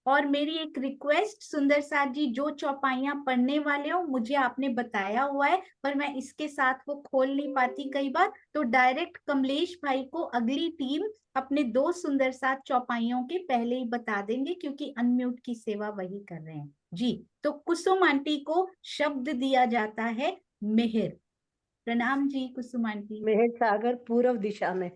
और मेरी एक रिक्वेस्ट सुंदर साथ जी, जो चौपाइयां पढ़ने वाले हो, मुझे आपने बताया हुआ है पर मैं इसके साथ वो खोल नहीं पाती कई बार, तो डायरेक्ट कमलेश भाई को अगली टीम अपने 2 सुंदर साथ चौपाइयों के पहले ही बता देंगे, क्योंकि अनम्यूट की सेवा वही कर रहे हैं जी। तो कुसुम आंटी को शब्द दिया जाता है मेहर। प्रणाम जी कुसुम आंटी।
मेहर सागर पूर्व दिशा में।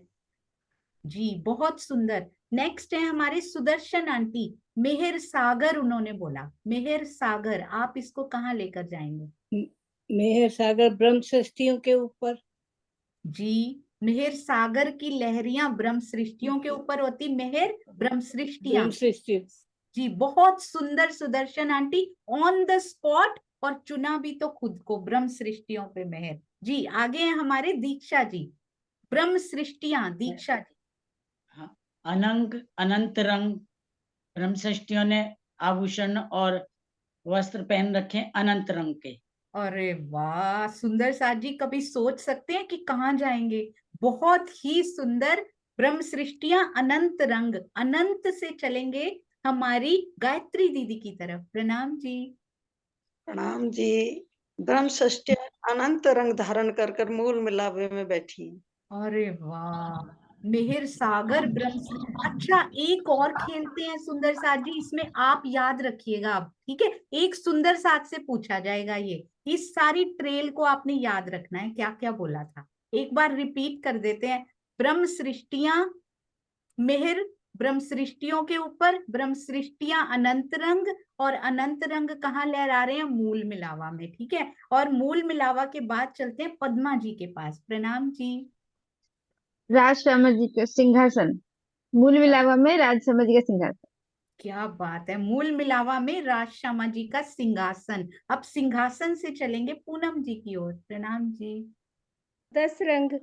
जी बहुत सुंदर। नेक्स्ट है हमारे सुदर्शन आंटी, मेहर सागर उन्होंने बोला। मेहर सागर, आप इसको कहाँ लेकर जाएंगे?
मेहर सागर ब्रह्म सृष्टियों के ऊपर।
जी, मेहर सागर की लहरियां ब्रह्म सृष्टियों के ऊपर होती। मेहर ब्रह्म सृष्टियां।
ब्रह्म सृष्टि।
जी बहुत सुंदर Sudarshan aunty, on the spot. और चुना भी तो खुद को, ब्रह्म सृष्टियों पे मेहर जी। आगे हैं हमारे दीक्षा जी, ब्रह्म सृष्टियां। दीक्षा जी।
हाँ, अनंग अनंत रंग, ब्रह्म सृष्टियों ने आभूषण और वस्त्र पहन रखे अनंत रंग के।
अरे वाह सुंदर साथ जी, कभी सोच सकते हैं कि कहाँ जाएंगे। बहुत ही सुंदर। ब्रह्म सृष्टियां अनंत रंग, अनंत से चलेंगे हमारी गायत्री दीदी की तरफ। प्रणाम जी।
प्रणाम जी। ब्रह्म षष्ठी अनंत रंग धारण कर कर मूल मिलावे में बैठी हैं।
अरे वाह, मेहर सागर अच्छा एक और खेलते हैं सुंदर साथ जी, इसमें आप याद रखिएगा अब, ठीक है? एक सुंदर साथ से पूछा जाएगा ये। इस सारी ट्रेल को आपने याद रखना है, क्या क्या बोला था। एक बार रिपीट कर देते हैं। ब्रह्म सृष्टियां मेहर, ब्रह्म सृष्टियों के ऊपर, ब्रह्म सृष्टियां अनंत रंग, और अनंत रंग कहाँ लहरा रहे हैं? मूल मिलावा में, ठीक है? और मूल मिलावा के बाद चलते हैं पद्मा जी के पास। प्रणाम जी।
राज शर्मा जी का सिंहासन, मूल मिलावा में राज शर्मा जी का सिंहासन।
क्या बात है, मूल मिलावा में राज श्यामा जी का सिंहासन। अब सिंहासन से चलेंगे पूनम जी की ओर। प्रणाम जी।
10 रंग।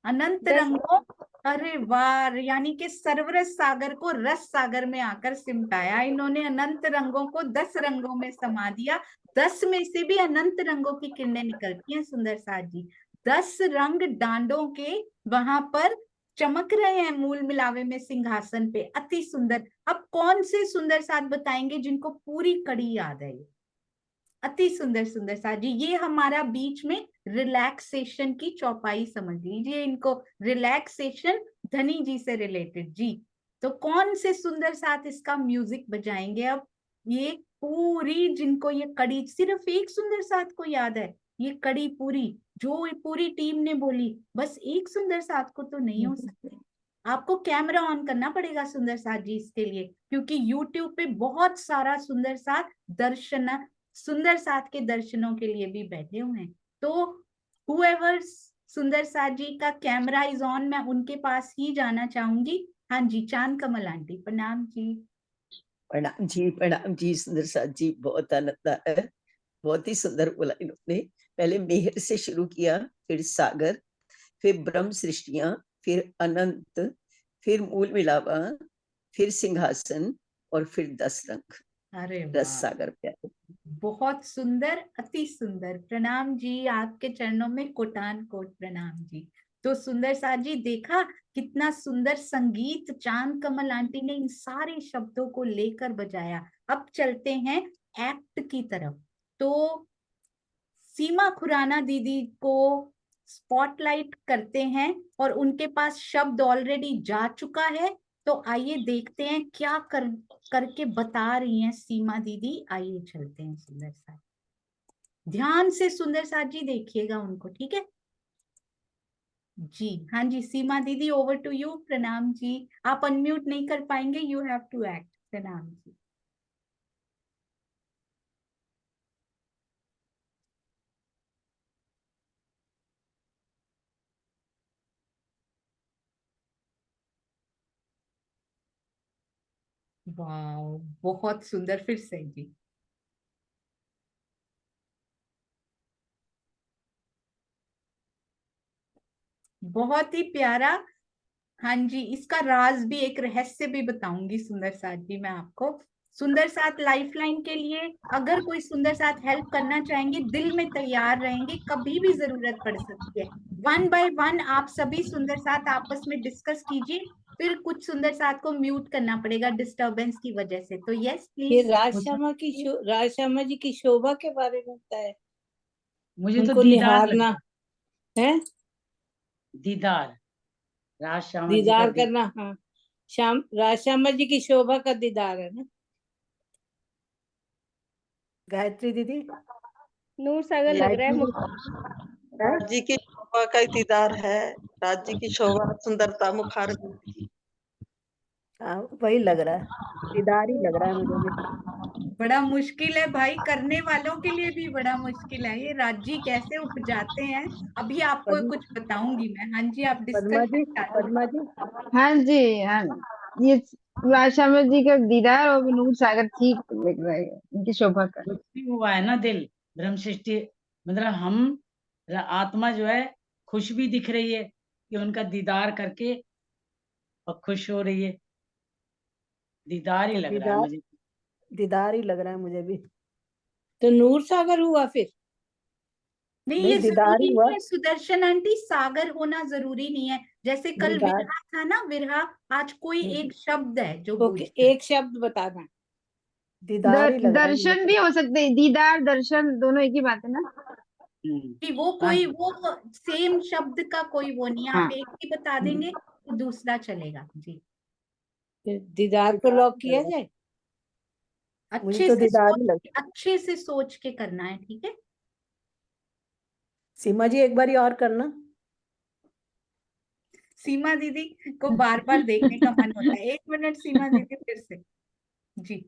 अनंत
10
रंगों। अरे वाह, यानी कि सरवरस सागर को रस सागर में आकर सिमटाया इन्होंने। अनंत रंगों को 10 रंगों में समा दिया। 10 में से भी अनंत रंगों की किरणें निकलती हैं सुंदर साथ जी। 10 रंग डांडों के वहां पर चमक रहे हैं मूल मिलावे में सिंहासन पे। अति सुंदर। अब कौन से सुंदर साथ बताएंगे जिनको पूरी कड़ी याद है? अति सुंदर सुंदर साथ जी। ये हमारा बीच में रिलैक्सेशन की चौपाई समझ लीजिए इनको। रिलैक्सेशन धनी जी से रिलेटेड जी। तो कौन से सुंदर साथ इसका म्यूजिक बजाएंगे अब? ये पूरी जिनको ये कड़ी, सिर्फ एक सुंदर साथ को याद है, ये कड़ी पूरी जो ये पूरी टीम ने बोली, बस एक सुंदर साथ को तो नहीं हो सकते। आपको कैमरा ऑन करना पड़ेगा सुंदर साथ जी इसके लिए, क्योंकि यूट्यूब पे बहुत सारा सुंदर साथ सुंदर साथ के दर्शनों के लिए भी बैठे हुए हैं। तो हुएवर सुंदर साथ जी का कैमरा इज ऑन, मैं उनके पास ही जाना चाहूंगी। हाँ जी, चांद कमल आंटी, प्रणाम जी।
प्रणाम जी सुंदर साथ जी, बहुत आनंद आया है, बहुत ही सुंदर बोला इन्होंने। पहले मेहर से शुरू किया, फिर सागर, फिर ब्रह्म सृष्टियां, फिर अनंत, फिर मूल मिलावा, फिर सिंहासन और फिर 10 रंग,
अरे
10
वाह,
सागर प्यारे।
बहुत सुंदर, अति सुंदर। प्रणाम जी, आपके चरणों में कोटान कोट प्रणाम जी। तो सुंदर साथ जी, देखा कितना सुंदर संगीत चांद कमल आंटी ने इन सारे शब्दों को लेकर बजाया। अब चलते हैं एक्ट की तरफ। तो सीमा खुराना दीदी को स्पॉटलाइट करते हैं और उनके पास शब्द ऑलरेडी जा चुका है। तो आइए देखते हैं क्या करके बता रही हैं सीमा दीदी। आइए चलते हैं सुंदर साथ, ध्यान से सुंदर साथ जी देखिएगा उनको, ठीक है जी। हाँ जी, सीमा दीदी ओवर टू यू। प्रणाम जी, आप अनम्यूट नहीं कर पाएंगे, यू हैव टू एक्ट। प्रणाम जी। वाह, बहुत सुंदर, फिर से जी। बहुत ही प्यारा। हाँ जी, इसका राज भी, एक रहस्य भी बताऊंगी सुंदर साथ जी मैं आपको। सुंदर साथ लाइफलाइन के लिए अगर कोई सुंदर साथ हेल्प करना चाहेंगे, दिल में तैयार रहेंगे, कभी भी जरूरत पड़ सकती है। 1 बाय 1 आप सभी सुंदर साथ आपस में डिस्कस कीजिए, फिर कुछ सुंदर साथ को म्यूट करना पड़ेगा डिस्टरबेंस की वजह से। तो यस
ये
प्लीज।
राज श्यामा जी की शोभा के बारे में बताए,
मुझे तो
उनको
दीदार लग
निहारना है,
दीदार, राज श्यामा जी का
दीदार करना। हाँ, राज श्यामा जी की शोभा का दीदार है ना।
गायत्री दीदी,
नूर सागर लग रहा है
गायत्री
मुझे।
राज जी की शोभा का दीदार है, राज जी की शोभा सुंदरता मुखार
हाँ, वही लग रहा है, दीदार ही लग रहा है मुझे भी।
बड़ा मुश्किल है भाई, करने वालों के लिए भी बड़ा मुश्किल है, ये राजी कैसे उपजाते हैं। अभी आपको
पद्म,
कुछ बताऊंगी मैं। हाँ जी, आप
पद्मा
डिस्कशन
जी,
चालू
पद्मा जी,
हाँ जी, हाँ, ये राजश्यामा जी का दीदार और नूर सागर ठीक लग रहा है, इनकी शोभा का।
कुछ भी हुआ है ना, दिल ब्रह्म सृष्टि, मतलब हम आत्मा जो है खुश भी दिख रही है कि उनका दीदार करके, और खुश हो रही है। दीदार ही
तो
लग रहा है
दीदार,
मुझे।
दीदार ही लग रहा है मुझे भी।
तो नूर सागर हुआ फिर।
नहीं,
नहीं,
ये
दीदार
जरूरी
ही हुआ,
नहीं है सुदर्शन आंटी, सागर होना जरूरी नहीं है। जैसे कल
दीदार।
विरहा था ना, विरहा, आज कोई एक शब्द है जो
ओके,
गूंजता है।
एक शब्द बताना।
दीदार ही लग रहा है मुझे
दर्शन
तो।
भी हो सकते हैं, दीदार दर्शन दोनों एक ही बात है ना।
कि वो
हाँ
कोई
जी,
वो सेम शब्द का कोई वो नहीं है, आप
हाँ,
एक ही बता देंगे तो दूसरा चलेगा जी।
फिर दीदार को
दीदार
लॉक
ही
किया
लग रहा
जाए।
है मुझे, तो दीदार ही लग।
अच्छे से सोच के करना है, ठीक है।
सीमा जी एक बारी और करना।
सीमा दीदी को बार बार देखने का मन होता है। 1 मिनट सीमा दीदी, फिर से जी।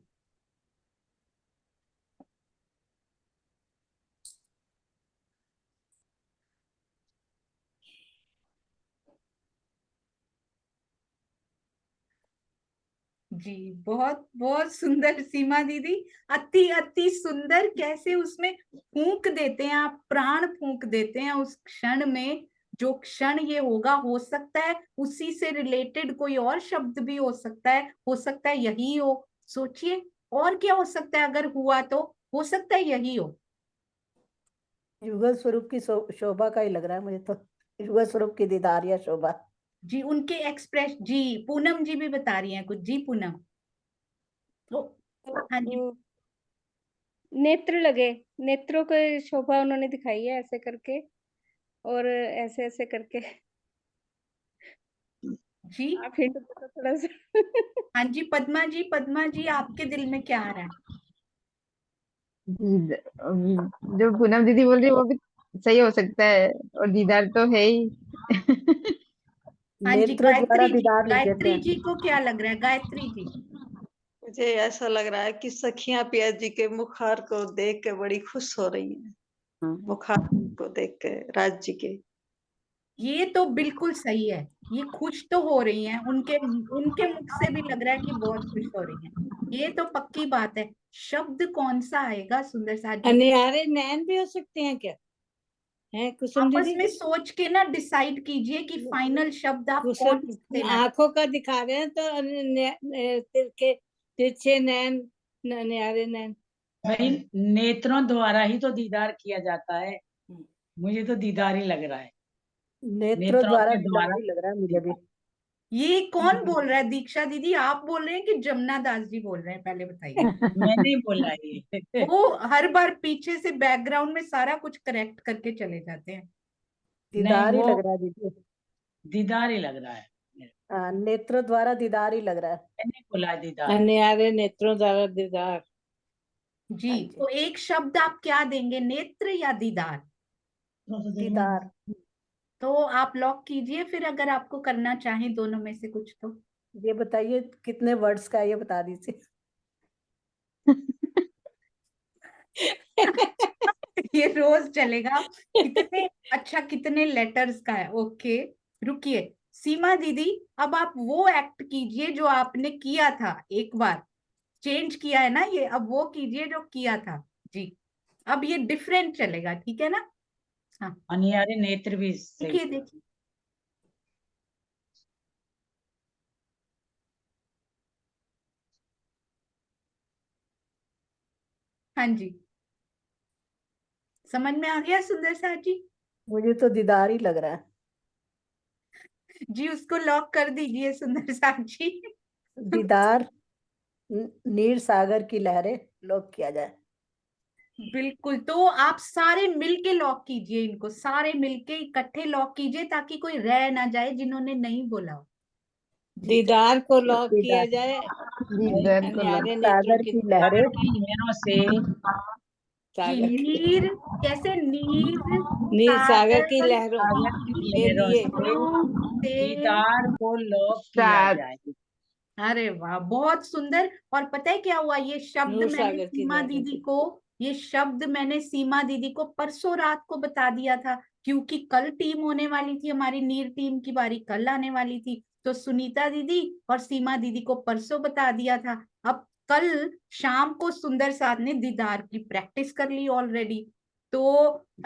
जी, बहुत बहुत सुंदर सीमा दीदी, अति अति सुंदर। कैसे उसमें फूंक देते हैं आप, प्राण फूंक देते हैं उस क्षण में। जो क्षण ये होगा, हो सकता है उसी से रिलेटेड कोई और शब्द भी हो सकता है यही हो। सोचिए और क्या हो सकता है, अगर हुआ तो हो सकता है यही हो।
युगल स्वरूप की शोभा का ही लग रहा है मुझे तो, युगल स्वरूप की दीदार या शोभा।
जी, उनके एक्सप्रेस जी। पूनम जी भी बता रही हैं कुछ जी, पूनम। तो हाँ जी,
नेत्र लगे, नेत्रों को शोभा उन्होंने दिखाई है ऐसे करके, और ऐसे ऐसे करके।
जी।
आप हिंट दो तो थोड़ा सा।
हाँ जी, पद्मा जी आपके दिल में क्या आ रहा है।
जो पूनम दीदी बोल रही है वो भी सही हो सकता है, और दीदार तो है ही।
हाँ जी,
नेत्र द्वारा
गायत्री जी,
दीदार लिख देते
गायत्री
हैं।
जी को क्या लग रहा है? गायत्री जी।
मुझे ऐसा लग रहा है कि सखियां पिया जी के मुखार को देख के बड़ी खुश हो रही हैं। मुखार को देख के राज जी के।
ये तो बिल्कुल सही है, ये खुश तो हो रही हैं, उनके उनके मुख से भी लग रहा है कि बहुत खुश हो रही हैं। ये तो पक्की बात है। शब्द कौन सा आएगा सुंदर साथ जी?
अनियारे नैन भी हो सकते हैं क्या? है कुसुम
आपस
दीदी?
में सोच के ना डिसाइड कीजिए कि फाइनल शब्द आप कौन
कुसुम
देना।
आंखों का दिखा रहे हैं तो तिरके तिरछे नैन, अनियारे नैन।
भाई नेत्रों द्वारा ही तो दीदार किया जाता है। मुझे तो दीदार ही लग रहा है,
नेत्रों
नेत्रों
द्वारा
के
दीदार
द्वारा
ही लग रहा है मुझे भी।
ये कौन बोल रहा है? दीक्षा दीदी आप बोल रहे हैं कि जमुना दास जी बोल रहे हैं? पहले बताइए।
मैंने बोला ये।
वो हर बार पीछे से बैकग्राउंड में सारा कुछ करेक्ट करके चले जाते हैं।
नहीं,
दीदार ही
वो
लग रहा है दीदी।
दीदार ही लग रहा है।
नेत्र द्वारा दीदार ही लग रहा है।
मैंने बोला दीदार।
अनियारे नेत्रों द्वारा दीदार।
जी,
हाँ जी।
तो एक शब्द आप क्या देंगे, नेत्र या दीदार?
दीदार।
तो आप लॉक कीजिए फिर, अगर आपको करना चाहें दोनों में से कुछ तो।
ये बताइए कितने वर्ड्स का है, ये बता दीजिए।
ये रोज चलेगा। कितने, अच्छा कितने लेटर्स का है? ओके, रुकिए सीमा दीदी, अब आप वो एक्ट कीजिए जो आपने किया था एक बार। चेंज किया है ना ये, अब वो कीजिए जो किया था। जी, अब ये डिफरेंट चलेगा, ठीक है ना? हाँ,
अनियारे नेत्र भी सही।
देखिए देखिए। हाँ जी, समझ में आ गया सुंदर साथ जी?
मुझे तो दीदार ही लग रहा है।
जी, उसको लॉक कर दीजिए सुंदर साथ जी।
दीदार नीर सागर की लहरें लॉक किया जाए।
बिल्कुल, तो आप सारे मिलके लॉक कीजिए, इनको सारे मिलके इकट्ठे लॉक कीजिए ताकि कोई रह ना जाए जिन्होंने नहीं बोला हो। जी,
दीदार को लॉक किया
दीदार
जाए।
दीदार को लॉक।
अनियारे नेत्रों
सागर
की
की लहरें।
की लहरों से
जी,
सागर की
नीर, कैसे? नीर
नील सागर की
सागर
लहरों
सागर की
की
के
लहरों
लिए
से
से।
दीदार को लॉक किया
सात।
जाए।
अरे वाह, बहुत सुंदर। और पता है क्या हुआ, ये शब्द
नूर
मैंने
सागर की
सीमा
लहरों
दीदी
से।
को, ये शब्द मैंने सीमा दीदी को परसों रात को बता दिया था, क्योंकि कल टीम होने वाली थी, हमारी नीर टीम की बारी कल आने वाली थी। तो सुनीता दीदी और सीमा दीदी को परसों बता दिया था। अब कल शाम को सुंदर साथ ने दीदार की प्रैक्टिस कर ली ऑलरेडी। तो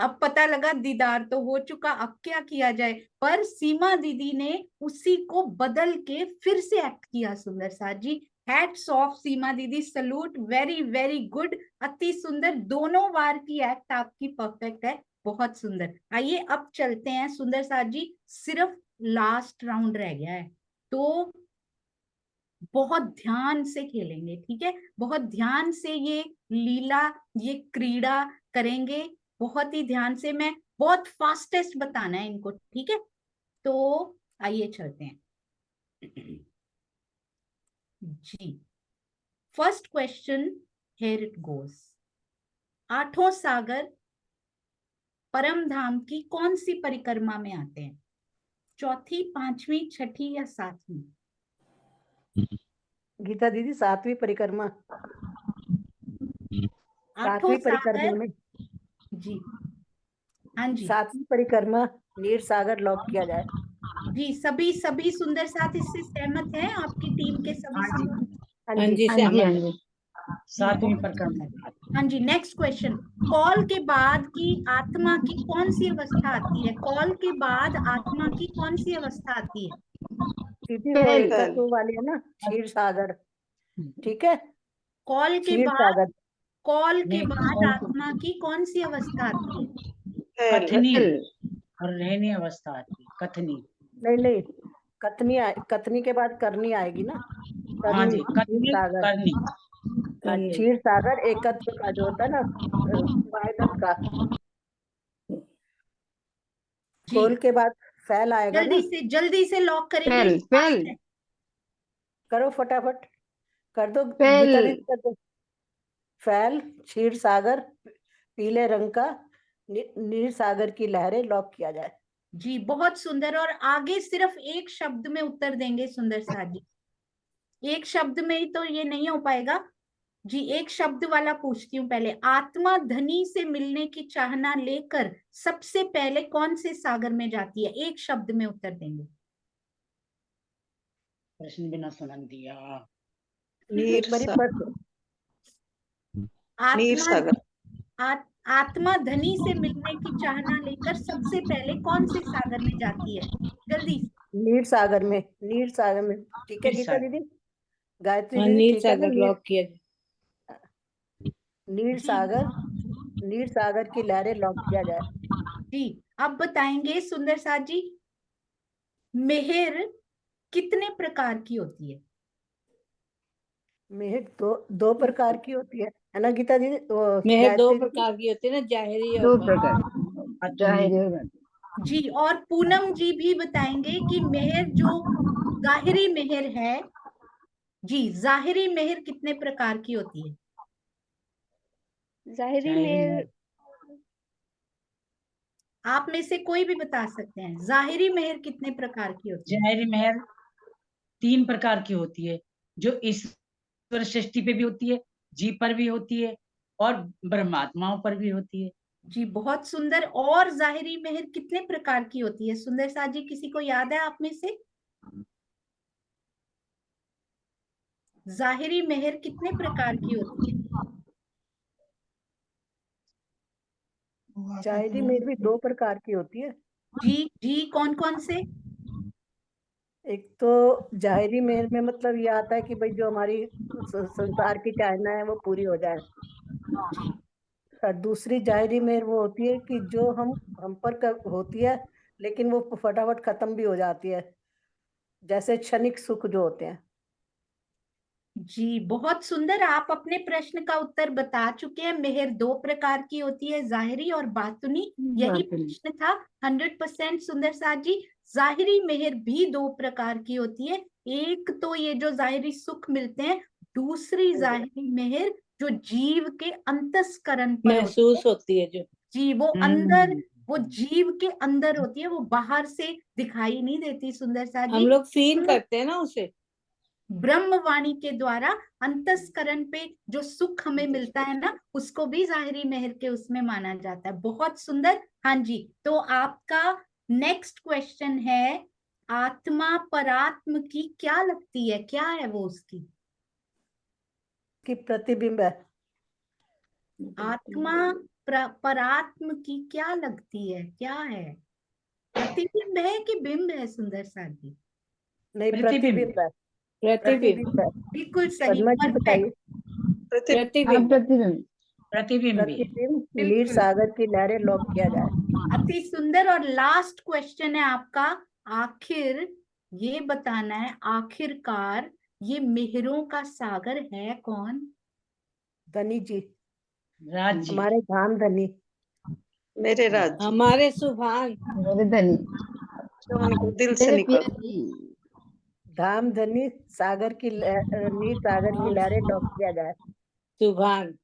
अब पता लगा दीदार तो हो चुका, अब क्या किया जाए? पर सीमा दीदी ने उसी को बदल के फिर से एक्ट किया सुंदर साथ जी। हैट्स ऑफ सीमा दीदी, सलूट, वेरी वेरी गुड, अति सुंदर। दोनों बार की एक्ट आपकी परफेक्ट है, बहुत सुंदर। आइए अब चलते हैं सुंदर साथ जी, सिर्फ लास्ट राउंड रह गया है, तो बहुत ध्यान से खेलेंगे, ठीक है? बहुत ध्यान से ये लीला, ये क्रीड़ा करेंगे, बहुत ही ध्यान से। मैं बहुत फास्टेस्ट बताना है इनको, ठीक है? तो आइए चलते हैं। जी, first question, here it goes. आठों सागर परम धाम की कौन सी परिक्रमा में आते हैं? चौथी, पांचवी, छठी या सातवीं?
गीता दीदी सातवीं परिक्रमा।
आठों
सातवीं परिक्रमा
सागर।
में
जी, हाँ जी
सातवीं परिक्रमा नीर सागर लॉक किया जाए।
जी, सभी सभी सुंदर साथ इससे सहमत हैं? आपकी टीम के सभी
हाँ जी,
सुंदर?
हाँ
हाँ
जी।
जी
हाँ जी, हाँ
सहमत है।
जी।
सातवीं परिक्रमा।
हाँ जी, नेक्स्ट क्वेश्चन। कॉल के बाद की आत्मा की कौन सी अवस्था आती है? कॉल के बाद आत्मा की कौन सी अवस्था आती है?
दीदी वो
पहल।
एकत्व वाली है ना, क्षीर सागर। ठीक है,
कॉल के
क्षीर
बाद,
सागर।
कॉल के
नहीं,
बाद आत्मा की कौन सी अवस्था आती है?
कथनी
पहल।
और रहनी अवस्था आती है, कथनी।
नहीं नहीं, कथनी के बाद करनी आएगी ना।
हाँ
करनी,
जी,
क्षीर
कथनी
सागर।
करनी।
करनी।
क्षीर सागर एकत्व का जो होता है ना, वायदत का।
जी,
खोल के बाद फैल आएगा ना।
जल्दी से लॉक करेंगे,
पहल।
फास्ट
पहल।
है।
करो फटाफट, कर दो
पहल।
गीता दीदी, कर दो। फैल, क्षीर सागर, पीले रंग का, नीर सागर की लहरें लॉक किया जाए।
जी बहुत सुंदर। और आगे सिर्फ एक शब्द में उत्तर देंगे सुंदर साथ जी, एक शब्द में ही तो ये नहीं हो पाएगा जी। एक शब्द वाला पूछती हूँ पहले। आत्मा धनी से मिलने की चाहना लेकर सबसे पहले कौन से सागर में जाती है? एक शब्द में उत्तर देंगे।
प्रश्न बिना सुनन दिया।
नीर
एक बारी
सागर।
पढ़।
नीर
आत्मा
सागर।
आत्मा धनी से मिलने की चाहना लेकर सबसे पहले कौन से सागर में जाती है? जल्दी।
नीर सागर में, नीर सागर में। ठीक है
नीर
गीता
सागर।
दीदी, गायत्री
हाँ,
दीदी
नीर
ठीक है ना?
सागर लॉक किया जाए।
नीर
जी
सागर, नीर सागर की लहरें लॉक किया जाए।
जी। अब बताएंगे सुंदर साथ जी, मेहर कितने प्रकार की होती है?
मेहर दो प्रकार की होती है ना गीता दीदी?
मेहर दो
गायत्री दीदी।
प्रकार की होती है ना, जाहिरी और
दो
बातिनी।
प्रकार, जाहिर और बातिनी।
जी। और पूनम जी भी बताएंगे कि मेहर जो जाहिरी मेहर है जी, जाहिरी मेहर कितने प्रकार की होती है?
जाहिरी
जाहिरी
मेहर
मेहर।
आप में से कोई भी बता सकते हैं, जाहिरी मेहर कितने प्रकार की होती है?
जाहिरी मेहर 3 प्रकार की होती है, जो ईश्वर सृष्टि पे भी होती है, जीव पर भी होती है और ब्रह्मात्माओं पर भी होती है।
जी बहुत सुंदर। और जाहिरी मेहर कितने प्रकार की होती है सुंदर साथ जी, किसी को याद है आप में से? जाहिरी मेहर कितने प्रकार की होती है?
जाहिरी मेहर भी दो प्रकार की होती है।
जी जी, कौन कौन से?
एक तो जाहिरी मेहर में मतलब ये आता है कि भाई जो हमारी संसार की चाहना है वो पूरी हो जाए।
जी
और दूसरी जाहिरी मेहर वो होती है कि जो हम पर होती है, लेकिन वो फटाफट खत्म भी हो जाती है, जैसे क्षणिक सुख जो होते हैं।
जी बहुत सुंदर। आप अपने प्रश्न का उत्तर बता चुके हैं। मेहर दो प्रकार की होती है, जाहिरी और बातुनी। यही
बातिनी।
प्रश्न था। 100% सुंदर साथ जी। जाहिरी मेहर भी दो प्रकार की होती है। एक तो ये जो जाहिरी सुख मिलते हैं, दूसरी जाहिरी मेहर जो जीव के अंतस्करण पर होती है।
महसूस होती है जो।
जी वो अंदर, वो जीव के अंदर होती है, वो बाहर से दिखाई नहीं देती सुंदर साथ
हम
जी।
लोग फील करते हैं ना उसे।
ब्रह्मवाणी के द्वारा अंतस्करण पे जो सुख हमें मिलता है ना, उसको भी जाहिरी मेहर के उसमें माना जाता है। बहुत सुंदर। हाँ जी, तो आपका नेक्स्ट क्वेश्चन है, आत्मा परात्म की क्या लगती है? क्या है वो उसकी?
कि प्रतिबिंब है।
आत्मा परात्म की क्या लगती है, क्या है? प्रतिबिंब है कि बिंब है सुंदर साथ जी?
नहीं,
प्रतिबिंब।
प्रतिबिंब है।
प्रतिबिंब।
प्रतिबिंब है।
बिल्कुल सही,
पद्मा जी
परफेक्ट।
बताइए।
हाँ,
प्रतिबिंब।
प्रतिबिंब।
प्रतिबिंब भी।
प्रतिबिंब नीर
बिल्कुल
सागर की लहरें लॉक किया जाए।
अति सुंदर। और लास्ट क्वेश्चन है आपका, आखिर ये बताना है, आखिरकार ये मेहरों का सागर है कौन?
धनी जी,
राज्य।
हमारे धाम धनी।
मेरे राज्य।
हमारे सुभान।
मेरे धनी,
जो उनको दिल से
मेरे
निकल।
पिया।
धाम धनी सागर की नीर सागर की लहरें लॉक किया जाए।
सुभान।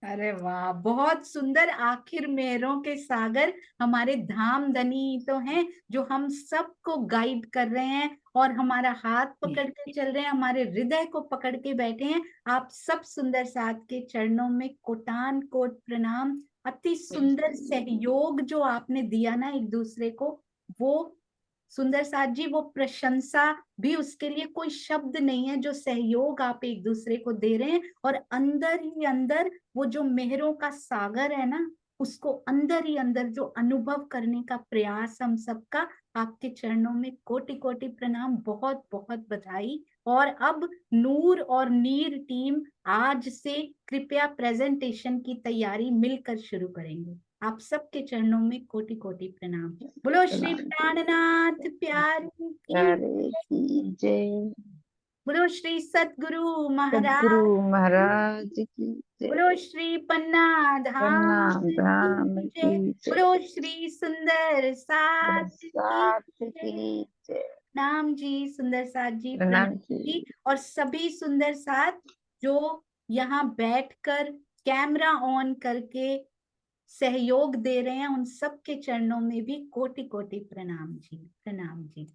अरे वाह, बहुत सुंदर। आखिर मेहरों के सागर हमारे धाम धनी तो हैं, जो हम सबको गाइड कर रहे हैं और हमारा हाथ पकड़ के चल रहे हैं, हमारे हृदय को पकड़ के बैठे हैं। आप सब सुंदर साथ के चरणों में कोटान कोट प्रणाम। अति सुंदर सहयोग जो आपने दिया ना एक दूसरे को, वो सुंदर साथ जी, वो प्रशंसा भी, उसके लिए कोई शब्द नहीं है। जो सहयोग आप एक दूसरे को दे रहे हैं, और अंदर ही अंदर वो जो मेहरों का सागर है ना, उसको अंदर ही अंदर जो अनुभव करने का प्रयास हम सबका, आपके चरणों में कोटि कोटि प्रणाम, बहुत बहुत बधाई। और अब नूर और नीर टीम आज से कृपया प्रेजेंटेशन की तैयारी मिलकर शुरू करेंगे। आप सबके चरणों में कोटि कोटि प्रणाम। बोलो श्री प्राणनाथ प्यारे की,
प्यारे की जय।
बोलो श्री सतगुरु महाराज,
सद्गुरु महाराज की जय।
बोलो श्री पन्ना धाम
प्रणाम धाम
की जय,
की जय।
बोलो श्री सुंदर साथ की
साथ
जय।
की जय।
प्रणाम जी सुंदर साथ जी,
प्रणाम
प्रणाम
जी।
जी। और सभी सुंदर साथ जो यहाँ बैठकर कैमरा ऑन करके सहयोग दे रहे हैं, उन सब के चरणों में भी कोटि कोटि प्रणाम जी, प्रणाम जी।